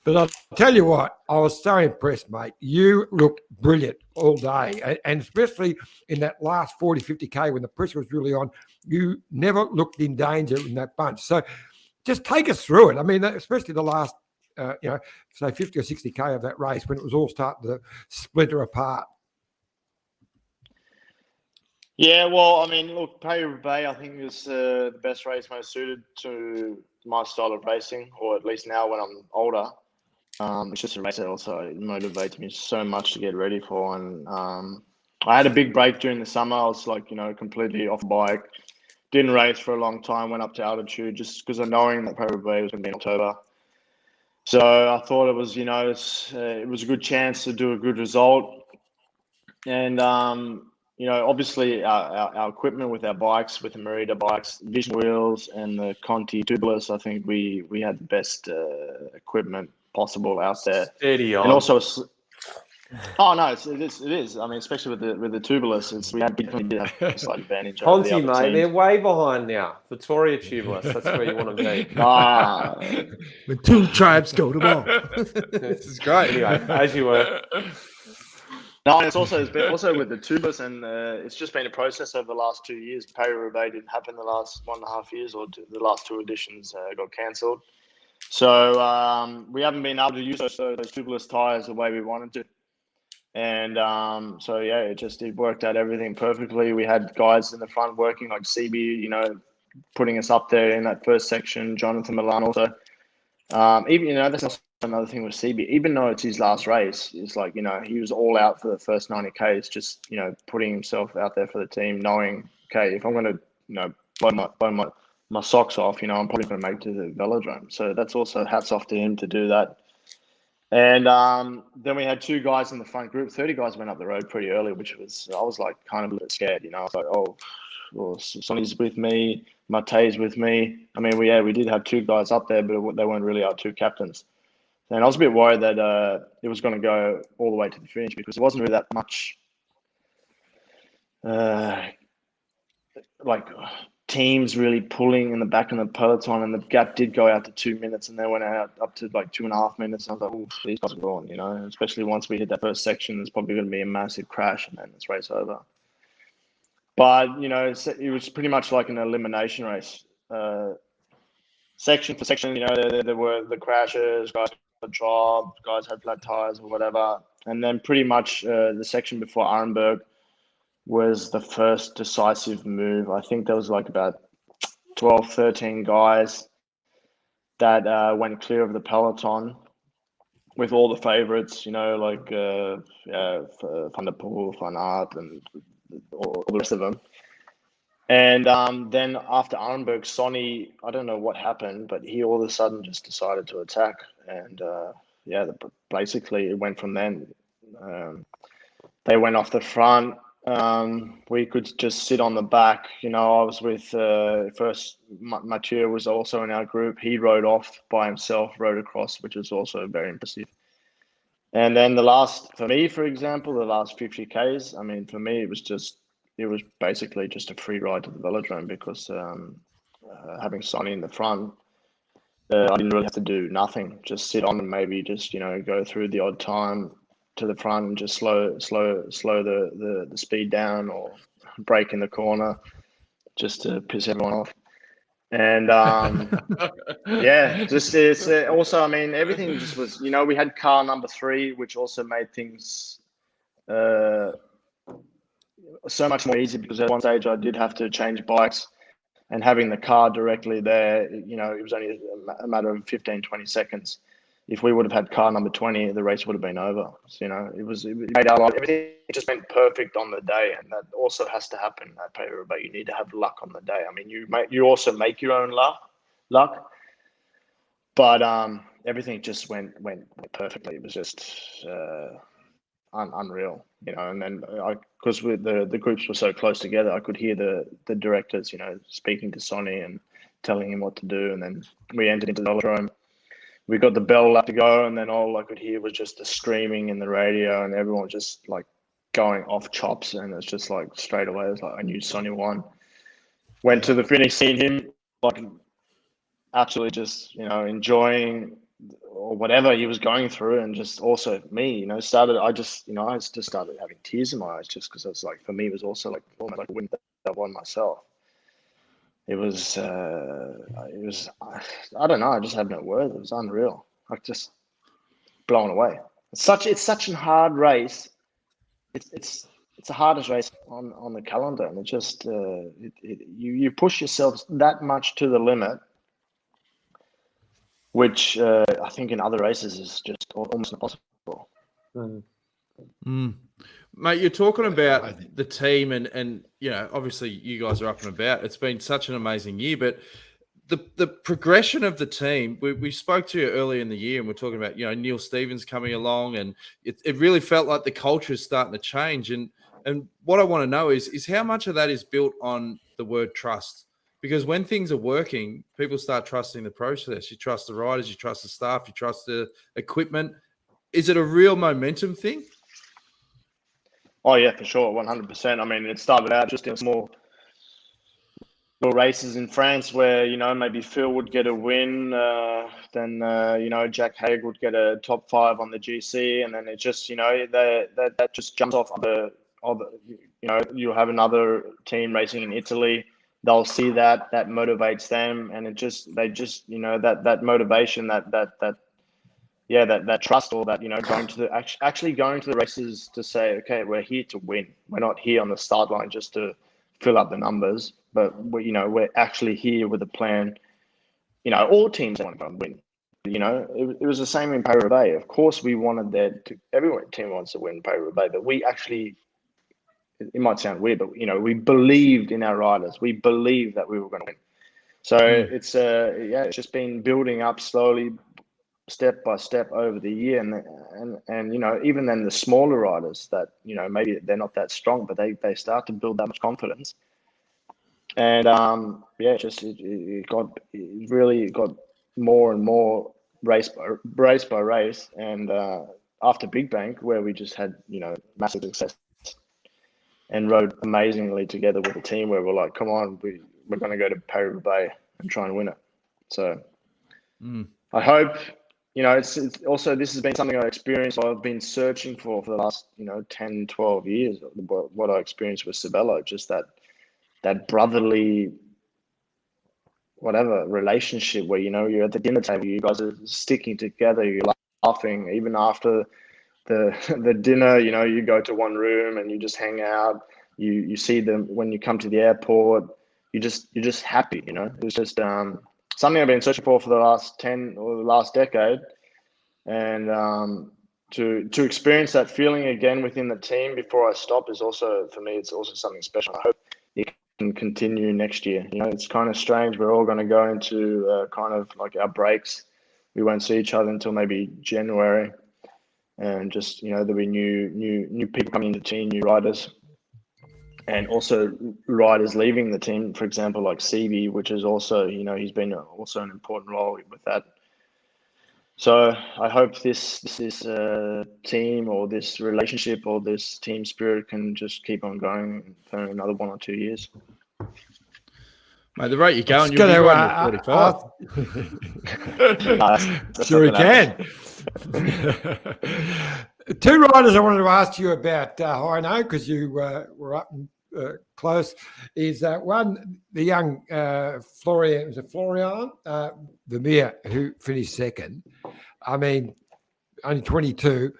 But I'll tell you what, I was so impressed, mate. You looked brilliant all day, and especially in that last 40, 50K when the pressure was really on, you never looked in danger in that bunch. So just take us through it. I mean, especially the last, say 50 or 60K of that race when it was all starting to splinter apart. Yeah, well, I mean, look, Paris-Roubaix, I think, is the best race most suited to my style of racing, or at least now when I'm older. It's just a race that also motivates me so much to get ready for. And I had a big break during the summer. I was like, you know, completely off bike. Didn't race for a long time, went up to altitude just because of knowing that Paris-Roubaix was going to be in October. So I thought it was, you know, it was a good chance to do a good result. And obviously our equipment with our bikes, with the Merida bikes, Vision wheels and the Conti tubeless, I think we had the best equipment possible out there. Steady on. And also, oh no, it is. I mean, especially with the tubeless, we definitely did have a slight advantage over the Conti, other mate, they're teams. way behind now. Victoria tubeless, that's where you want to be. When two tribes go to war. This is great. Anyway, as you were. No, and it's also with the tubeless, and it's just been a process over the last 2 years. Paris-Roubaix didn't happen the last 1.5 years, or the last two editions got cancelled. So we haven't been able to use those tubeless tyres the way we wanted to. And it worked out everything perfectly. We had guys in the front working like CB, putting us up there in that first section. Jonathan Milan also. Even that's also another thing with CB. Even though it's his last race, it's like he was all out for the first 90 Ks, just putting himself out there for the team, knowing if I'm going to blow my socks off, I'm probably going to make it to the velodrome. So that's also hats off to him to do that. And then we had two guys in the front group. 30 guys went up the road pretty early, I was like kind of a little scared, I was like, Sonny's with me, Mate's with me. I mean, we did have two guys up there, but they weren't really our two captains. And I was a bit worried that it was going to go all the way to the finish because it wasn't really that much teams really pulling in the back of the peloton, and the gap did go out to 2 minutes, and they went out up to like 2.5 minutes. And I was like, these guys are gone, especially once we hit that first section, there's probably going to be a massive crash and then it's race over. But, it was pretty much like an elimination race. Section for section, there were the crashes, guys got dropped, guys had flat tires or whatever. And then pretty much the section before Arenberg was the first decisive move. I think there was like about 12, 13 guys that went clear of the peloton with all the favourites, like Van der Poel, Van Aert, and all the rest of them. And then after Arenberg, Sonny, I don't know what happened, but he all of a sudden just decided to attack. And basically it went from then. They went off the front. We could just sit on the back. I was with first Mathieu was also in our group. He rode off by himself, rode across, which was also very impressive. And then the last 50 Ks, I mean, for me, it was basically just a free ride to the velodrome because having Sonny in the front, I didn't really have to do nothing, just sit on and maybe just, go through the odd time to the front and just slow the speed down or brake in the corner just to piss everyone off. And it's also, I mean, everything just was, we had car number 3, which also made things so much more easy because at one stage I did have to change bikes, and having the car directly there, it was only a matter of 15, 20 seconds. If we would have had car number 20, the race would have been over. So, it made our life, everything just went perfect on the day, and that also has to happen at Paris-Roubaix. You need to have luck on the day. I mean, you also make your own luck, but everything just went perfectly. It was just unreal, And then because the groups were so close together, I could hear the directors, speaking to Sonny and telling him what to do, and then we entered into the velodrome. We got the bell lap to go, and then all I could hear was just the screaming in the radio, and everyone was just like going off chops, and it's just like straight away, it was like I knew Sonny won. Went to the finish, seen him like absolutely just enjoying or whatever he was going through, and just also me, I just started having tears in my eyes just because it's like for me it was also like almost like a win that I won myself. It was I don't know. I just had no words. It was unreal. Like just blown away. It's such a hard race. It's the hardest race on the calendar, and it just you push yourself that much to the limit, which I think in other races is just almost impossible. Mate, you're talking about the team and obviously you guys are up and about. It's been such an amazing year, but the progression of the team. We spoke to you earlier in the year, and we're talking about Neil Stevens coming along, and it really felt like the culture is starting to change. And what I want to know is how much of that is built on the word trust. Because when things are working, people start trusting the process. You trust the riders, you trust the staff, you trust the equipment. Is it a real momentum thing? Oh, yeah, for sure, 100%. I mean, it started out just in small races in France where, maybe Phil would get a win, then, Jack Haig would get a top 5 on the GC, and then it just, that just jumps off you'll have another team racing in Italy. They'll see that motivates them, and that motivation, that trust, or that going to the races to say, okay, we're here to win. We're not here on the start line just to fill up the numbers, but we're actually here with a plan. All teams want to win. It was the same in Paris-Roubaix. Of course, we wanted every team wants to win Paris-Roubaix, but we actually. It might sound weird, but we believed in our riders. We believed that we were going to win. So it's just been building up slowly, step by step over the year, and even then the smaller riders that maybe they're not that strong, but they start to build that much confidence. And it really got more and more race by race, and after Big Bank, where we just had massive success. And rode amazingly together with the team, where we're like, come on, we're going to go to Paris-Roubaix and try and win it. So I hope, it's also, this has been something I experienced, I've been searching for the last, 10, 12 years, what I experienced with Sabello, just that brotherly, whatever, relationship where, you're at the dinner table, you guys are sticking together, you're laughing, even after the dinner, you go to one room and you just hang out. You see them when you come to the airport. You're just happy. It was just something I've been searching for the last 10 or the last decade, and to experience that feeling again within the team before I stop is also, for me, it's also something special. I hope it can continue next year. It's kind of strange. We're all going to go into kind of like our breaks. We won't see each other until maybe January. And just, there'll be new people coming into the team, new riders, and also riders leaving the team, for example, like CB, which is also, he's been also an important role with that. So I hope this team, or this relationship, or this team spirit can just keep on going for another 1 or 2 years. Mate, the rate you're going, you'll be riding at 45. Sure he can. 2 riders I wanted to ask you about, Heino, because you were up close, is one, the young Florian Vermeer, who finished second. I mean, only 22.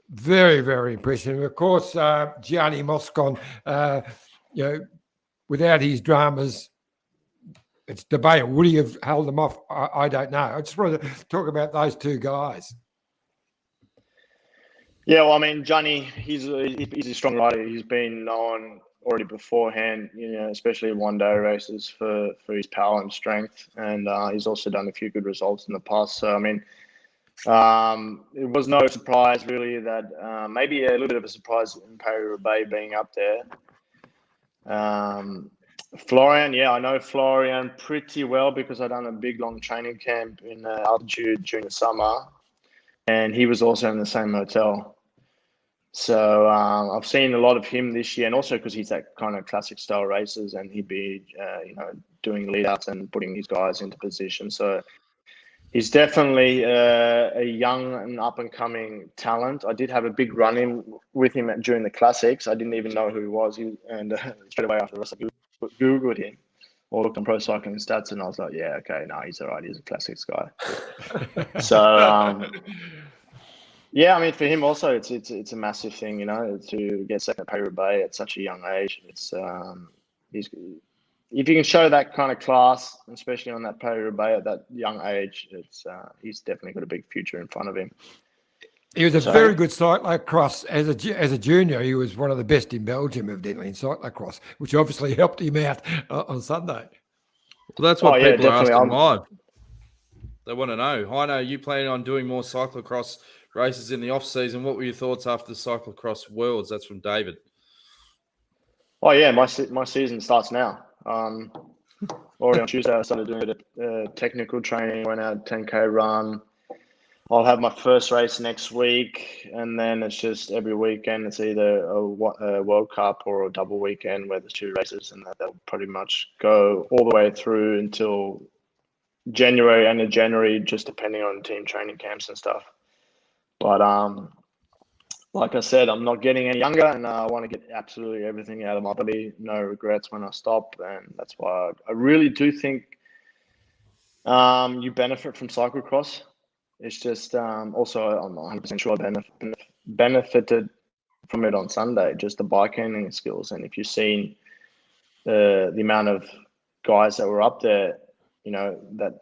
Very, very impressive. Of course, Gianni Moscon, without his dramas, it's debatable. Would he have held them off? I don't know. I just wanted to talk about those 2 guys. Yeah, well, I mean, Johnny, he's a strong rider. He's been known already beforehand, especially one-day races for his power and strength. And he's also done a few good results in the past. So, I mean, it was no surprise, really, that maybe a little bit of a surprise in Paris-Roubaix being up there. Florian, I know Florian pretty well because I've done a big, long training camp in altitude during the summer. And he was also in the same hotel. So I've seen a lot of him this year, and also because he's that kind of classic style races, and he'd be, doing lead outs and putting his guys into position. So he's definitely a young and up and coming talent. I did have a big run in with him during the classics. I didn't even know who he was. And straight away after the rest, I Googled him or looked on Pro Cycling Stats, and I was like, yeah, okay, no, he's all right. He's a classics guy. So, yeah, I mean, for him also, it's a massive thing, to get second at Paris-Roubaix at such a young age. It's if you can show that kind of class, especially on that Paris-Roubaix at that young age, he's definitely got a big future in front of him. He was a very good cyclocross as a junior. He was one of the best in Belgium, evidently, in cyclocross, which obviously helped him out on Sunday. Well, that's what people are asking definitely. live. They want to know. Heino, you planning on doing more cyclocross races in the off season? What were your thoughts after the cyclocross worlds? That's from David. Oh yeah, my season starts now. Already on Tuesday, I started doing a bit of technical training. Went out 10K run. I'll have my first race next week, and then it's just every weekend. It's either a World Cup or a double weekend where there's 2 races, and that'll pretty much go all the way through until January, end of January, just depending on team training camps and stuff. But like I said, I'm not getting any younger, and I want to get absolutely everything out of my body. No regrets when I stop, and that's why I really do think you benefit from cyclocross. It's just also I'm not 100% sure I benefited from it on Sunday, just the bike handling skills. And if you've seen the amount of guys that were up there, you know, that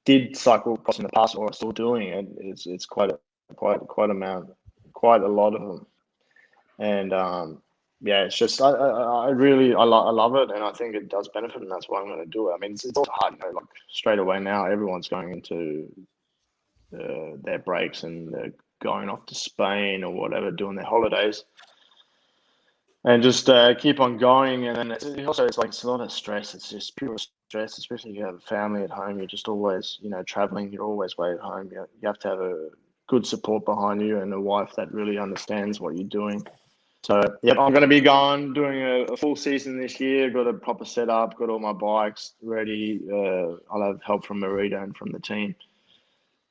did cyclocross in the past or are still doing it, it's quite a lot of them. And yeah, it's just I really love it, and I think it does benefit, and that's why I'm going to do it. I mean, it's also hard, you know, like straight away now everyone's going into their breaks and they're going off to Spain or whatever, doing their holidays, and just keep on going. And then it's a lot of stress. It's just pure stress, especially if you have a family at home. You're just always, you know, traveling. You're always away at home. You have to have a good support behind you and a wife that really understands what you're doing. So, yep, I'm going to be doing a full season this year. Got a proper setup, got all my bikes ready. I'll have help from Marita and from the team.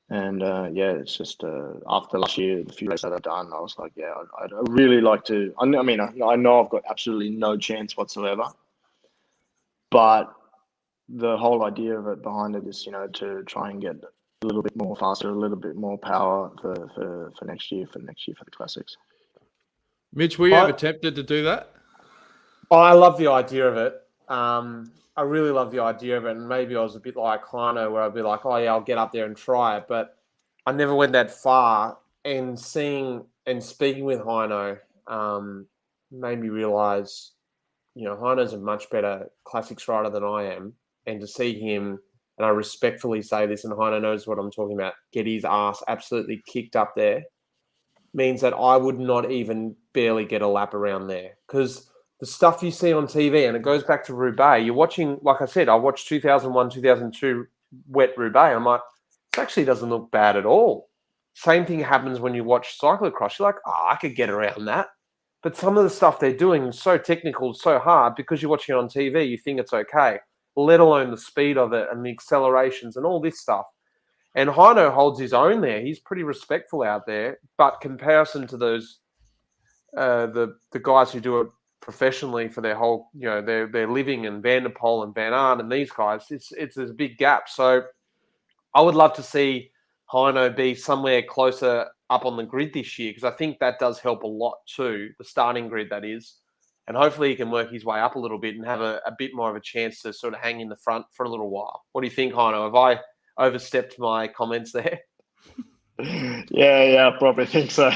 And yeah, it's just after last year, the few races that I've done, I was like, yeah, I'd really like to. I mean, I know I've got absolutely no chance whatsoever, but the whole idea of it behind it is, you know, to try and get a little bit more faster, a little bit more power for next year for the classics. Mitch, were you ever tempted to do that? I love the idea of it. I really love the idea of it, and maybe I was a bit like Heino, where I'd be like, oh yeah, I'll get up there and try it, but I never went that far. And seeing and speaking with Heino made me realise, you know, Heino's a much better classics rider than I am, and to see him, and I respectfully say this, and Heino knows what I'm talking about, get his ass absolutely kicked up there, means that I would not even barely get a lap around there. Because the stuff you see on TV, and it goes back to Roubaix, you're watching, like I said, I watched 2001, 2002 wet Roubaix. I'm like, this actually doesn't look bad at all. Same thing happens when you watch cyclocross. You're like, oh, I could get around that. But some of the stuff they're doing is so technical, so hard, because you're watching it on TV, you think it's okay, let alone the speed of it and the accelerations and all this stuff. And Heino holds his own there. He's pretty respectful out there. But comparison to those, the guys who do it professionally for their whole, you know, their living, and Van der Poel and Van Aert and these guys, it's a big gap. So I would love to see Heino be somewhere closer up on the grid this year, because I think that does help a lot too, the starting grid that is. And hopefully he can work his way up a little bit and have a bit more of a chance to sort of hang in the front for a little while. What do you think, Heino? Have I overstepped my comments there? Yeah, I probably think so.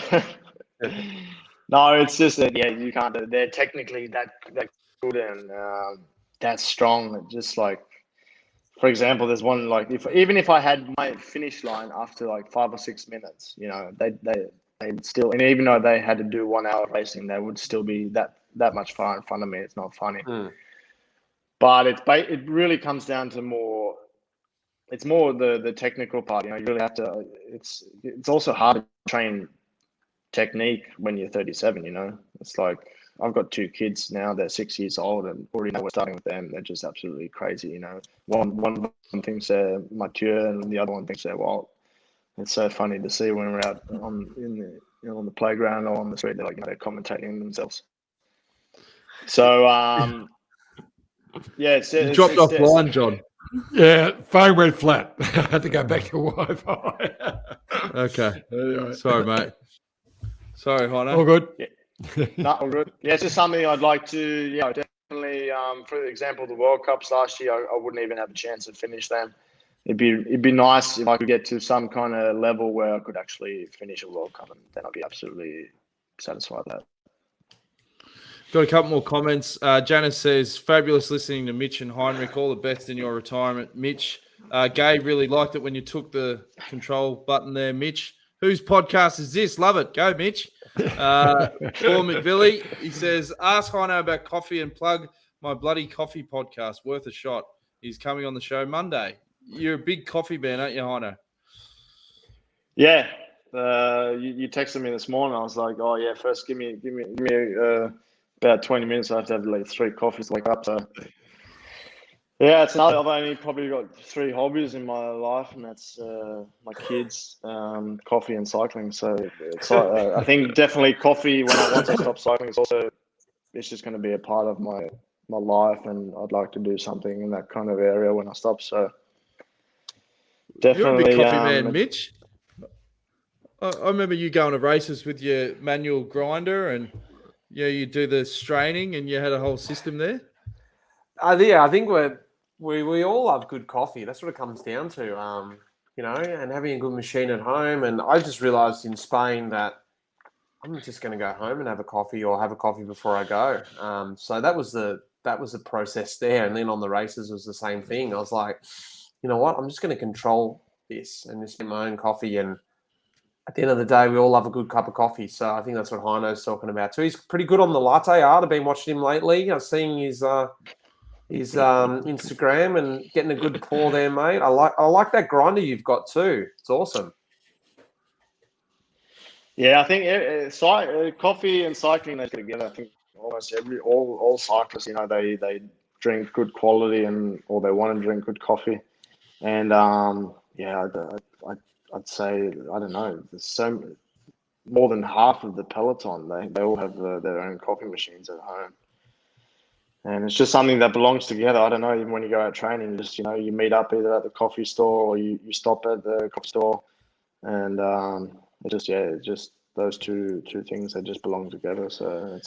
No, it's just that, yeah, you can't. They're technically that good and that strong. Just like, for example, there's one, like, even if I had my finish line after like 5 or 6 minutes, you know, they would still, and even though they had to do 1 hour racing, they would still be that much far in front of me. It's not funny, but it really comes down to more. It's more the technical part. You know, you really have to. It's also hard to train technique when you're 37. You know, it's like, I've got 2 kids now. They're 6 years old, and already know we're starting with them. They're just absolutely crazy. You know, one thinks they're mature, and the other one thinks they're wild. It's so funny to see when we're out on the playground or on the street. They're like, you know, they're commentating themselves. So yeah, you dropped offline, John. Yeah, phone went flat. I had to go back to Wi-Fi. Okay. Sorry, mate. Sorry, Heino. All good. Yeah. No, all good. Yeah, it's just something I'd like to, yeah, definitely. For example, the World Cups last year, I wouldn't even have a chance to finish them. It'd be nice if I could get to some kind of level where I could actually finish a World Cup, and then I'd be absolutely satisfied with that. Got a couple more comments. Janice says, fabulous listening to Mitch and Heinrich. All the best in your retirement, Mitch. Gabe really liked it when you took the control button there, Mitch. Whose podcast is this? Love it. Go, Mitch. Paul McVilly, he says, ask Heino about coffee and plug my bloody coffee podcast. Worth a shot. He's coming on the show Monday. You're a big coffee man, aren't you, Heino? Yeah. You texted me this morning. I was like, oh, yeah, first give me about 20 minutes. I have to have like 3 coffees to wake up. So, yeah, it's another. I've only probably got 3 hobbies in my life, and that's my kids, coffee, and cycling. So it's, I think definitely coffee. Once I stop cycling, it's just going to be a part of my life, and I'd like to do something in that kind of area when I stop. So definitely, you're a big coffee man, Mitch. I remember you going to races with your manual grinder, and you do the straining, and you had a whole system there. Yeah, I think we all love good coffee. That's what it comes down to, and having a good machine at home. And I just realised in Spain that I'm just going to go home and have a coffee, or have a coffee before I go. So that was the process there. And then on the races it was the same thing. I was like, you know what? I'm just going to control this and just get my own coffee. And at the end of the day, we all love a good cup of coffee. So I think that's what Heino's talking about too. He's pretty good on the latte art. I've been watching him lately. I'm seeing his Instagram and getting a good pour there, mate. I like that grinder you've got too. It's awesome. Yeah, I think coffee and cycling they together. I think almost all cyclists, they drink good quality or they want to drink good coffee. And I'd say, I don't know, there's more than half of the peloton, they all have their own coffee machines at home. And it's just something that belongs together. I don't know, even when you go out training, just, you meet up either at the coffee store or you stop at the coffee store. And just those two things that just belong together. So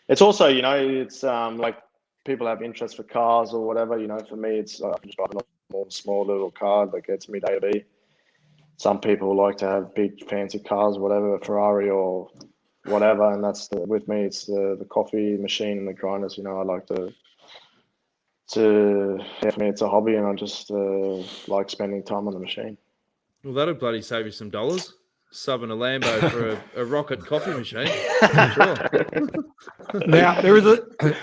it's also, it's like people have interest for cars or whatever. For me, it's I can just drive a small little car that gets me day to day. Some people like to have big fancy cars, whatever, Ferrari or whatever, and with me it's the coffee machine and the grinders. I like to for me it's a hobby, and I just like spending time on the machine. Well, that'll bloody save you some dollars. Subbing a Lambo for a rocket coffee machine. Sure. Now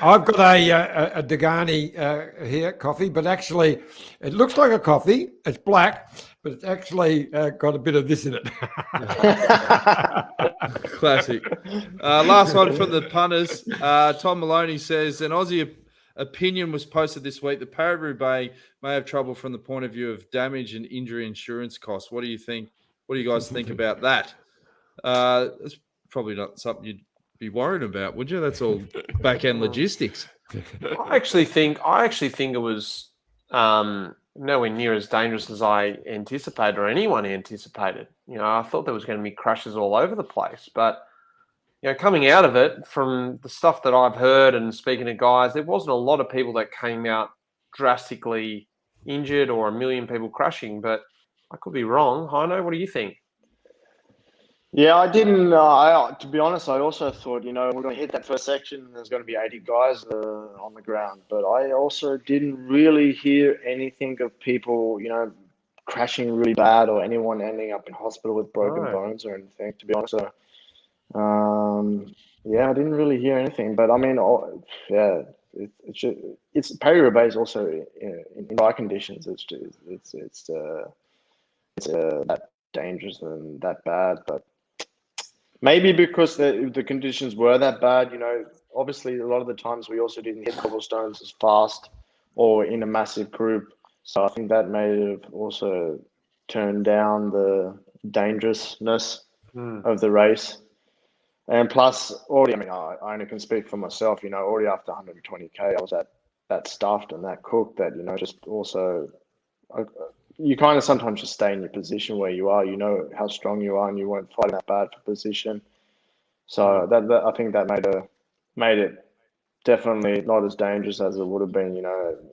I've got a Degani here coffee, but actually it looks like a coffee. It's black, but it's actually got a bit of this in it. Classic. Last one from the punters. Tom Maloney says, an Aussie opinion was posted this week. The Paris-Roubaix may have trouble from the point of view of damage and injury insurance costs. What do you think? What do you guys think about that? It's probably not something you'd be worried about, would you? That's all back-end logistics. I actually think it was nowhere near as dangerous as I anticipated, or anyone anticipated. I thought there was going to be crashes all over the place, but coming out of it, from the stuff that I've heard and speaking to guys, there wasn't a lot of people that came out drastically injured or a million people crashing, but I could be wrong. Heino, what do you think? Yeah, I didn't. To be honest, I also thought, we're going to hit that first section and there's going to be 80 guys on the ground. But I also didn't really hear anything of people, crashing really bad or anyone ending up in hospital with broken bones or anything, to be honest. So, I didn't really hear anything. But I mean, it's Paris-Roubaix also in dry conditions. It's that dangerous and that bad, but maybe because the conditions were that bad, obviously a lot of the times we also didn't hit cobblestones as fast or in a massive group. So I think that may have also turned down the dangerousness of the race. And plus, already, I only can speak for myself, already after 120K, I was that stuffed and that cooked that, just also... you kind of sometimes just stay in your position where you are. You know how strong you are, and you weren't fighting that bad for position. So that I think that made it definitely not as dangerous as it would have been.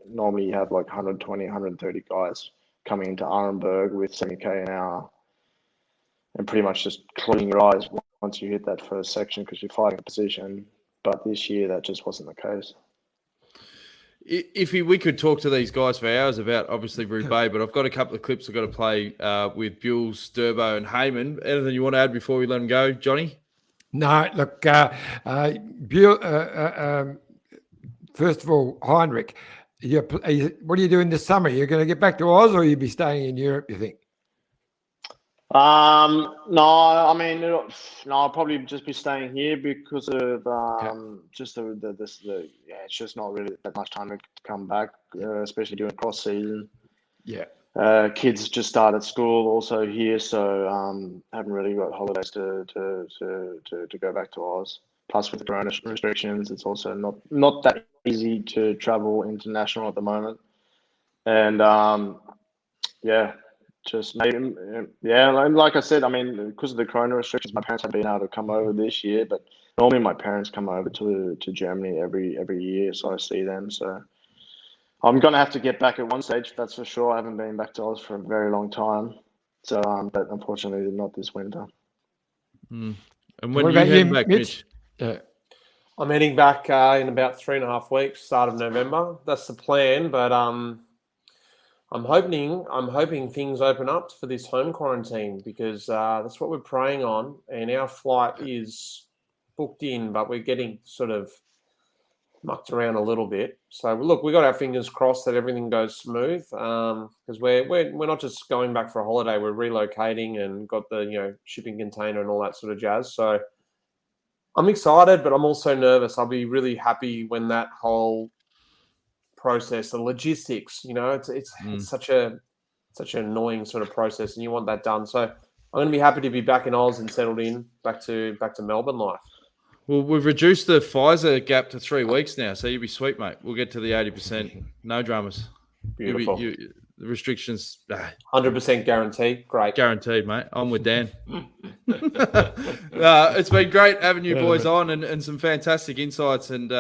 Normally you have like 120, 130 guys coming into Arenberg with 70K an hour, and pretty much just closing your eyes once you hit that first section because you're fighting a position. But this year, that just wasn't the case. If we could talk to these guys for hours about obviously Roubaix, but I've got a couple of clips I've got to play with Bewls, Durbo, and Hayman. Anything you want to add before we let them go, Johnny? No, look, first of all, Heinrich, what are you doing this summer? You're going to get back to Oz, or you'll be staying in Europe, you think? No, I mean, no, I'll probably just be staying here because of just it's just not really that much time to come back, especially during cross season. Yeah. Kids just started school also here, so haven't really got holidays to go back to Oz. Plus, with the corona restrictions, it's also not that easy to travel international at the moment. And just maybe, like I said, I mean, because of the corona restrictions, my parents have been able to come over this year, but normally my parents come over to Germany every year, so I see them. So I'm going to have to get back at one stage, that's for sure. I haven't been back to Oz for a very long time. So, but unfortunately, not this winter. And when are you heading back, Mitch? Yeah. I'm heading back in about 3.5 weeks, start of November. That's the plan, but I'm hoping things open up for this home quarantine, because that's what we're praying on. And our flight is booked in, but we're getting sort of mucked around a little bit. So look, we got our fingers crossed that everything goes smooth, because we're not just going back for a holiday. We're relocating and got the shipping container and all that sort of jazz. So I'm excited, but I'm also nervous. I'll be really happy when that whole process, the logistics, it's such an annoying sort of process, and you want that done. So I'm going to be happy to be back in Oz and settled in back to Melbourne life. Well, we've reduced the Pfizer gap to 3 weeks now, so you'll be sweet, mate. We'll get to the 80%. No dramas. Beautiful. The restrictions, 100% guaranteed. Great. Guaranteed, mate. I'm with Dan. It's been great having you boys on and some fantastic insights. And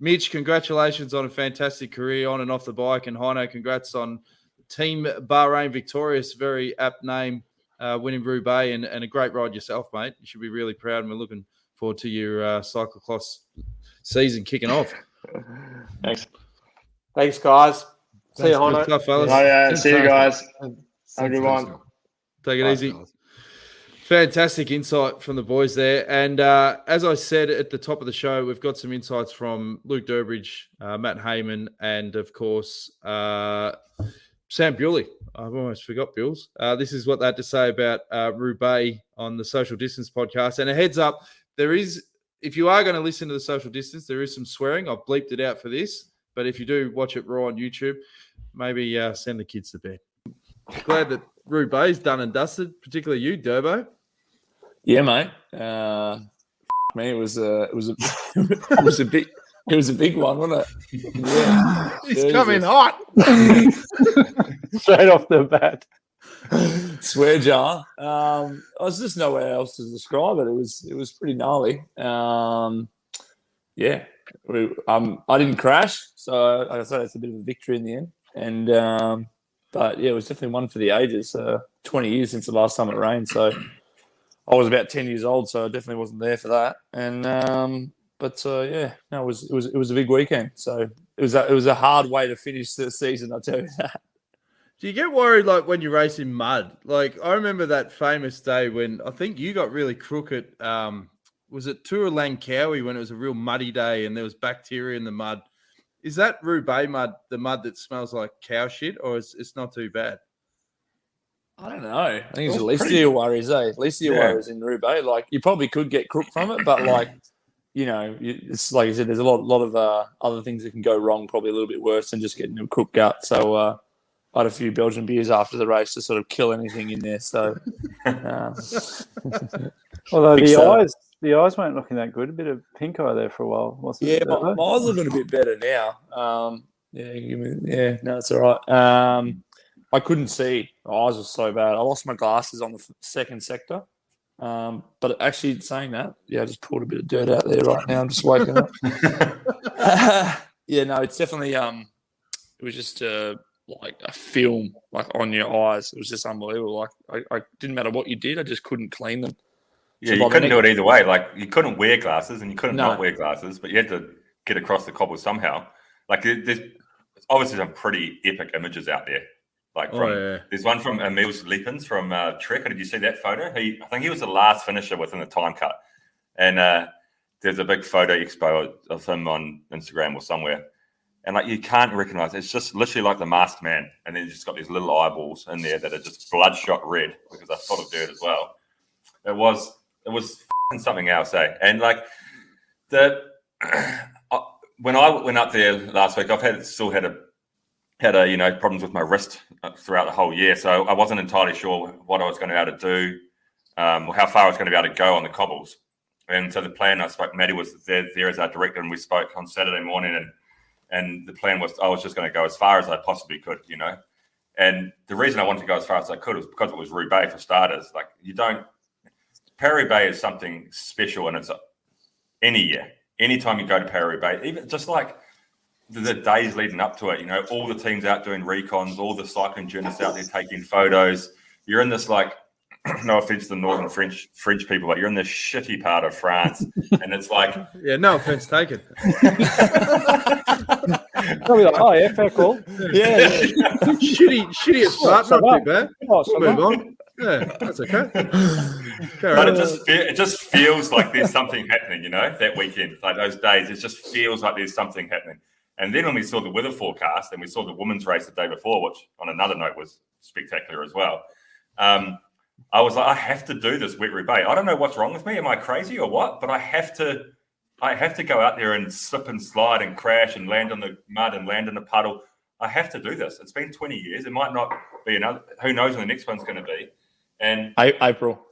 Mitch, congratulations on a fantastic career on and off the bike. And Heino, congrats on Team Bahrain Victorious, very apt name, winning Roubaix, and a great ride yourself, mate. You should be really proud, and we're looking forward to your cyclocross season kicking off. Thanks, guys. See you, Heino. Good stuff, fellas. Oh, yeah. See you guys. Have a good one. Take it easy. Fantastic insight from the boys there. And as I said at the top of the show, we've got some insights from Luke Durbridge, Matt Hayman, and, of course, Sam Bewley. I've almost forgot Bewls. This is what they had to say about Roubaix on the Social Distance podcast. And a heads up, if you are going to listen to the Social Distance, there is some swearing. I've bleeped it out for this. But if you do watch it raw on YouTube, maybe send the kids to bed. Glad that Roubaix is done and dusted, particularly you, Durbo. Yeah, mate. Man, it was a big one, wasn't it? Yeah. It's coming hot. Straight off the bat. Swear jar. I was just nowhere else to describe it. It was pretty gnarly. Yeah. I didn't crash, so like I said, it's a bit of a victory in the end. And but yeah, it was definitely one for the ages. 20 years since the last time it rained, so I was about 10 years old, so I definitely wasn't there for that. And it was a big weekend. So it was a hard way to finish the season, I'll tell you that. Do you get worried like when you race in mud? Like I remember that famous day when I think you got really crooked. Was it Tour of Langkawi when it was a real muddy day and there was bacteria in the mud? Is that Roubaix mud the mud that smells like cow shit, or it's not too bad? I don't know. I think it's at least your worries, eh? At least your worries in Roubaix. Like you probably could get crook from it, but like it's like you said, there's a lot of other things that can go wrong. Probably a little bit worse than just getting a crook gut. So I had a few Belgian beers after the race to sort of kill anything in there. So, although the eyes weren't looking that good. A bit of pink eye there for a while, wasn't it? Yeah, my eyes are looking a bit better now. No, it's all right. I couldn't see. My eyes were so bad. I lost my glasses on the second sector. But actually saying that, I just pulled a bit of dirt out there right now. I'm just waking up. It's definitely it was just like a film like on your eyes. It was just unbelievable. Like I didn't matter what you did, I just couldn't clean them. Yeah, you couldn't do it either way. Like, you couldn't wear glasses and you couldn't not wear glasses, but you had to get across the cobble somehow. Like, there's obviously some pretty epic images out there. Like, there's one from Emil's Leapins from Trek. Did you see that photo? I think he was the last finisher within the time cut. And there's a big photo expo of him on Instagram or somewhere. And, like, you can't recognize it. It's just literally like the Masked Man. And then you just got these little eyeballs in there that are just bloodshot red because they're full of dirt as well. It was something else, eh? And, like, when I went up there last week, I've still had problems with my wrist throughout the whole year, so I wasn't entirely sure what I was going to be able to do, or how far I was going to be able to go on the cobbles. And so the plan, Maddie was there as our director, and we spoke on Saturday morning, and the plan was I was just going to go as far as I possibly could, And the reason I wanted to go as far as I could was because it was Roubaix for starters. Like, Paris-Roubaix is something special, and it's any year. Anytime you go to Paris-Roubaix, even just like the days leading up to it, all the teams out doing recons, all the cycling journalists out there taking photos. You're in this, like, no offense to the northern French people, but you're in this shitty part of France, and it's like, yeah, no offense taken. Probably like, oh yeah, fair call. Yeah. shitty as part, not too bad. We'll move on. Yeah, that's okay. But it just feels like there's something happening, that weekend, like those days. It just feels like there's something happening. And then when we saw the weather forecast and we saw the women's race the day before, which on another note was spectacular as well, I was like, I have to do this wet Roubaix. I don't know what's wrong with me. Am I crazy or what? But I have to go out there and slip and slide and crash and land on the mud and land in a puddle. I have to do this. It's been 20 years. It might not be another. Who knows when the next one's going to be? And April.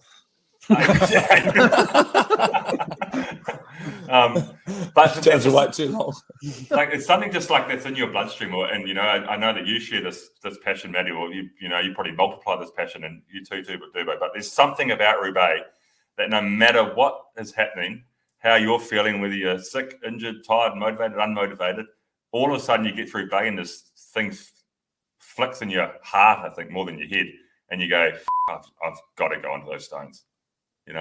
But Sounds wait too long. Like, it's something just like that's in your bloodstream, I know that you share this passion, Maddie, or you probably multiply this passion, and you too, Durbo. But there's something about Roubaix that no matter what is happening, how you're feeling, whether you're sick, injured, tired, motivated, unmotivated, all of a sudden you get through Roubaix and this thing flicks in your heart, I think, more than your head, and you go, I've got to go onto those stones. Do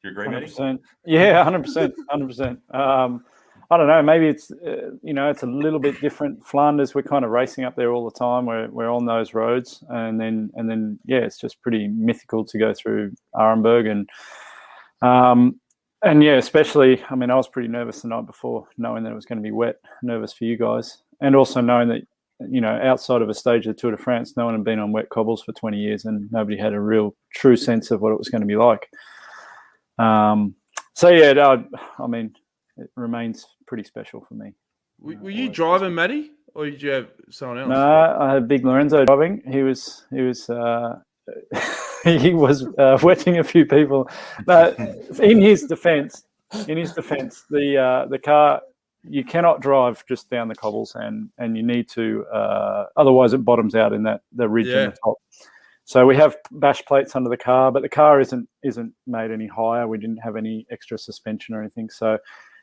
you agree, Maddie? 100%. Yeah, 100%. 100%. I don't know. Maybe it's it's a little bit different. Flanders, we're kind of racing up there all the time. We're on those roads, and then yeah, it's just pretty mythical to go through Arenberg and yeah, especially. I mean, I was pretty nervous the night before, knowing that it was going to be wet. Nervous for you guys, and also knowing that outside of a stage of the Tour de France, no one had been on wet cobbles for 20 years, and nobody had a real true sense of what it was going to be like. So yeah, I mean, it remains pretty special for me. Were you driving, Matty, or did you have someone else? No, I had Big Lorenzo driving. He was he was wetting a few people. No, in his defence, the car, you cannot drive just down the cobbles, and you need to, otherwise it bottoms out in the ridge on the top. So we have bash plates under the car, but the car isn't made any higher. We didn't have any extra suspension or anything. So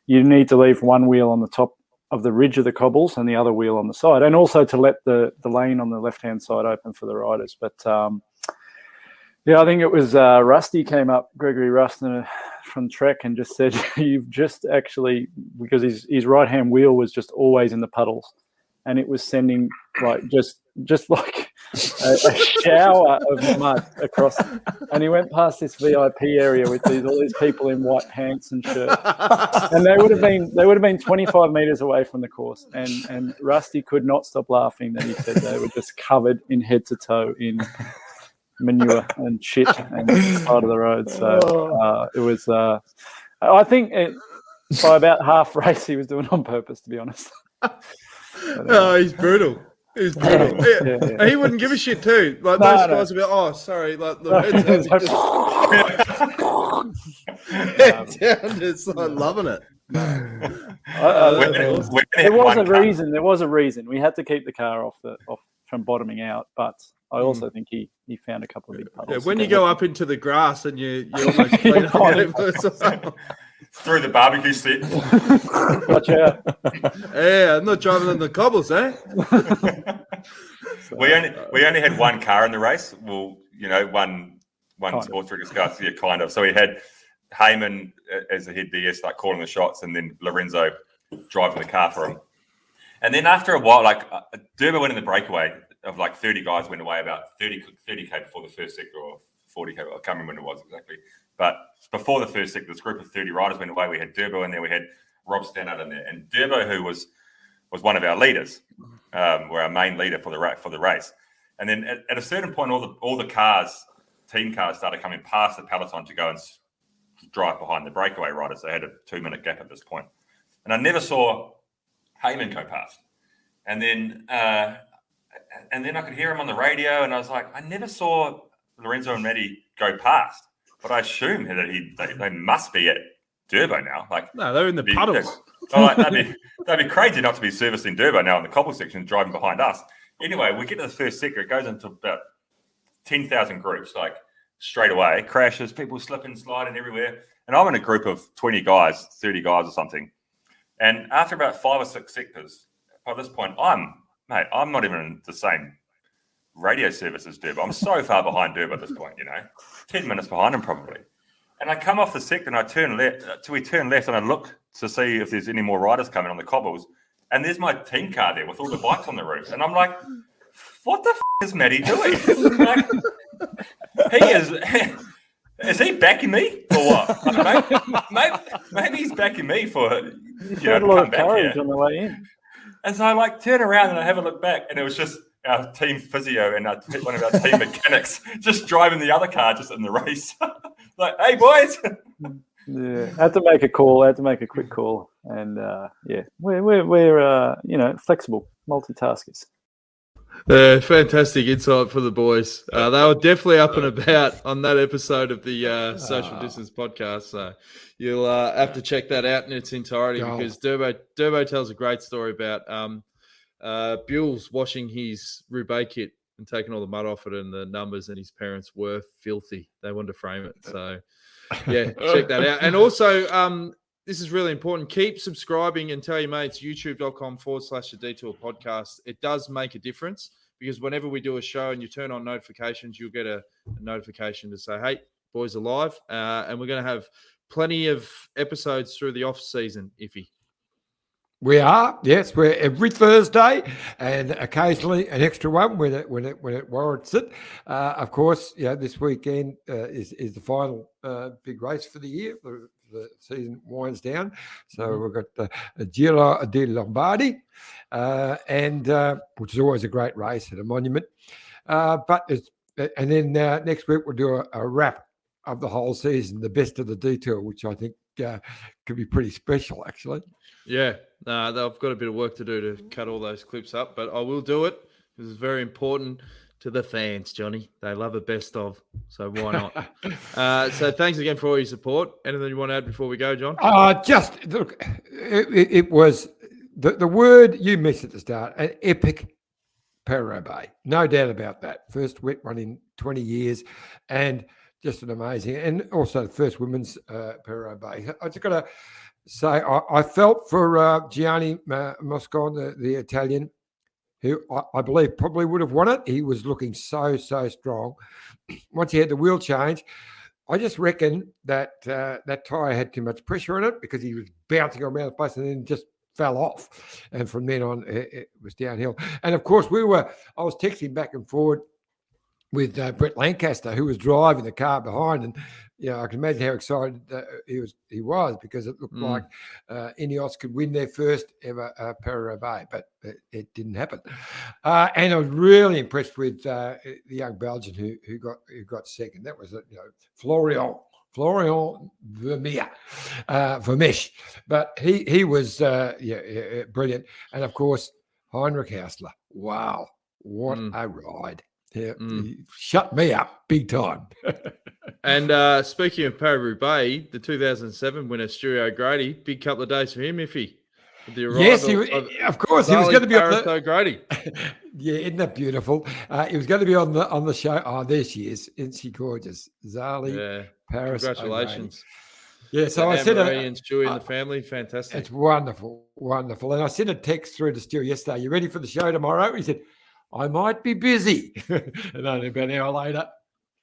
you need to leave one wheel on the top of the ridge of the cobbles and the other wheel on the side, and also to let the lane on the left-hand side open for the riders. But yeah, I think it was Rusty came up, Gregory Rust from Trek, and just said, you've just actually, because his right-hand wheel was just always in the puddles, and it was sending like just like a shower of mud across, and he went past this VIP area with all these people in white pants and shirts, and they would have been 25 meters away from the course, and Rusty could not stop laughing that he said they were just covered in head to toe in manure and shit and side of the road. So it was I think by about half race he was doing it on purpose, to be honest. Oh, he's brutal. He's brutal. Yeah. He wouldn't give a shit too. Like those guys would be, oh, sorry, like the it's like loving it. There was a reason. We had to keep the car off from bottoming out, but I also think he found a couple of big puddles. Yeah, when you go up into the grass and you almost clean up through the barbecue set. Watch out. Yeah, I'm not driving on the cobbles, eh? We only had one car in the race. Well, one sports director's car. Yeah, kind of. So he had Hayman as the head DS, like calling the shots, and then Lorenzo driving the car for him. And then after a while, like Durbo went in the breakaway of like 30 guys went away about 30K before the first sector, or 40K. I can't remember when it was exactly. But before the first sector, this group of 30 riders went away. We had Durbo in there. We had Rob Stannard in there. And Durbo, who was one of our leaders, were our main leader for the race. And then at a certain point, all the cars, team cars, started coming past the peloton to go and drive behind the breakaway riders. They had a 2-minute gap at this point. And I never saw Hayman go past. And then I could hear him on the radio, and I was like, I never saw Lorenzo and Matty go past. But I assume that they must be at Durbo now. Like, no, they're in the puddles. That'd be crazy not to be servicing Durbo now in the cobble section, driving behind us. Anyway, we get to the first sector. It goes into about 10,000 groups, like straight away. Crashes, people slipping, sliding everywhere. And I'm in a group of 20 guys, 30 guys or something. And after about 5 or 6 sectors, by this point, I'm not even in the same radio service as Durbo. I'm so far behind Durbo at this point, 10 minutes behind him probably. And I come off the sector and I turn left. So we turn left and I look to see if there's any more riders coming on the cobbles. And there's my team car there with all the bikes on the roof. And I'm like, what the is Matty doing? Like, he is he backing me or what? Maybe he's backing me for to come back here. On the way in. And so I turn around and I have a look back, and it was just our team physio and one of our team mechanics just driving the other car just in the race. Like, hey boys. Yeah, I had to make a call. I had to make a quick call, and we're flexible multitaskers. Fantastic insight for the boys. They were definitely up and about on that episode of the Social Distance podcast. So you'll have to check that out in its entirety because Durbo tells a great story about Bewls washing his Roubaix kit and taking all the mud off it and the numbers, and his parents were filthy. They wanted to frame it. So yeah, check that out. And also, this is really important. Keep subscribing and tell your mates, youtube.com/The Detour Podcast. It does make a difference because whenever we do a show and you turn on notifications, you'll get a notification to say, hey, boys are live. And we're going to have plenty of episodes through the off season, Iffy. We are, yes. We're every Thursday, and occasionally an extra one when it warrants it. Of course, this weekend is the final big race for the year. The season winds down, so we've got the Giro di Lombardi, and which is always a great race at a monument. And then next week we'll do a wrap of the whole season, the best of the detour, which I think could be pretty special, actually. Yeah, they've got a bit of work to do to cut all those clips up, but I will do it because it's very important to the fans, Johnny. They love a best of, so why not? So thanks again for all your support. Anything you want to add before we go, John? Just look, it was the word you missed at the start, an epic Paris-Roubaix. No doubt about that. First wet one in 20 years and just an amazing, and also the first women's Paris-Roubaix. I just got to say, I felt for Gianni Moscon, the Italian, who I believe probably would have won it. He was looking so strong. Once he had the wheel change, I just reckon that that tyre had too much pressure on it because he was bouncing around the place and then just fell off. And from then on, it was downhill. And of course, I was texting back and forward with Brett Lancaster, who was driving the car behind, and I can imagine how excited he was because it looked like Ineos could win their first ever Paris-Roubaix, but it didn't happen. And I was really impressed with the young Belgian who got second. That was Florian Vermeersch, but he was brilliant. And of course, Heinrich Haussler. Wow, what a ride! Yeah, shut me up big time. And speaking of Paris-Roubaix, the 2007 winner, Stewie O'Grady, big couple of days for him, Iffy. Yes, of course. He was going to be on the O'Grady. Yeah, isn't that beautiful? He was going to be on the show. Oh, there she is. Isn't she gorgeous? Zali Paris. Congratulations. O'Grady. Yeah, so I sent and Stewie and the family, fantastic. It's wonderful. And I sent a text through to Stewie yesterday. You ready for the show tomorrow? He said, I might be busy. And only about an hour later,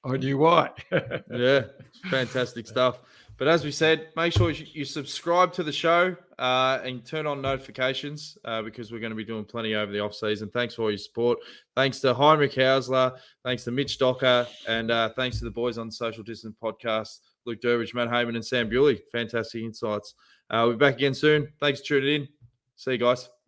I knew what. Yeah, fantastic stuff. But as we said, make sure you subscribe to the show and turn on notifications because we're going to be doing plenty over the off-season. Thanks for all your support. Thanks to Heinrich Haussler. Thanks to Mitch Docker. And thanks to the boys on the Social Distance Podcast, Luke Durbridge, Matt Hayman and Sam Bewley. Fantastic insights. We'll be back again soon. Thanks for tuning in. See you guys.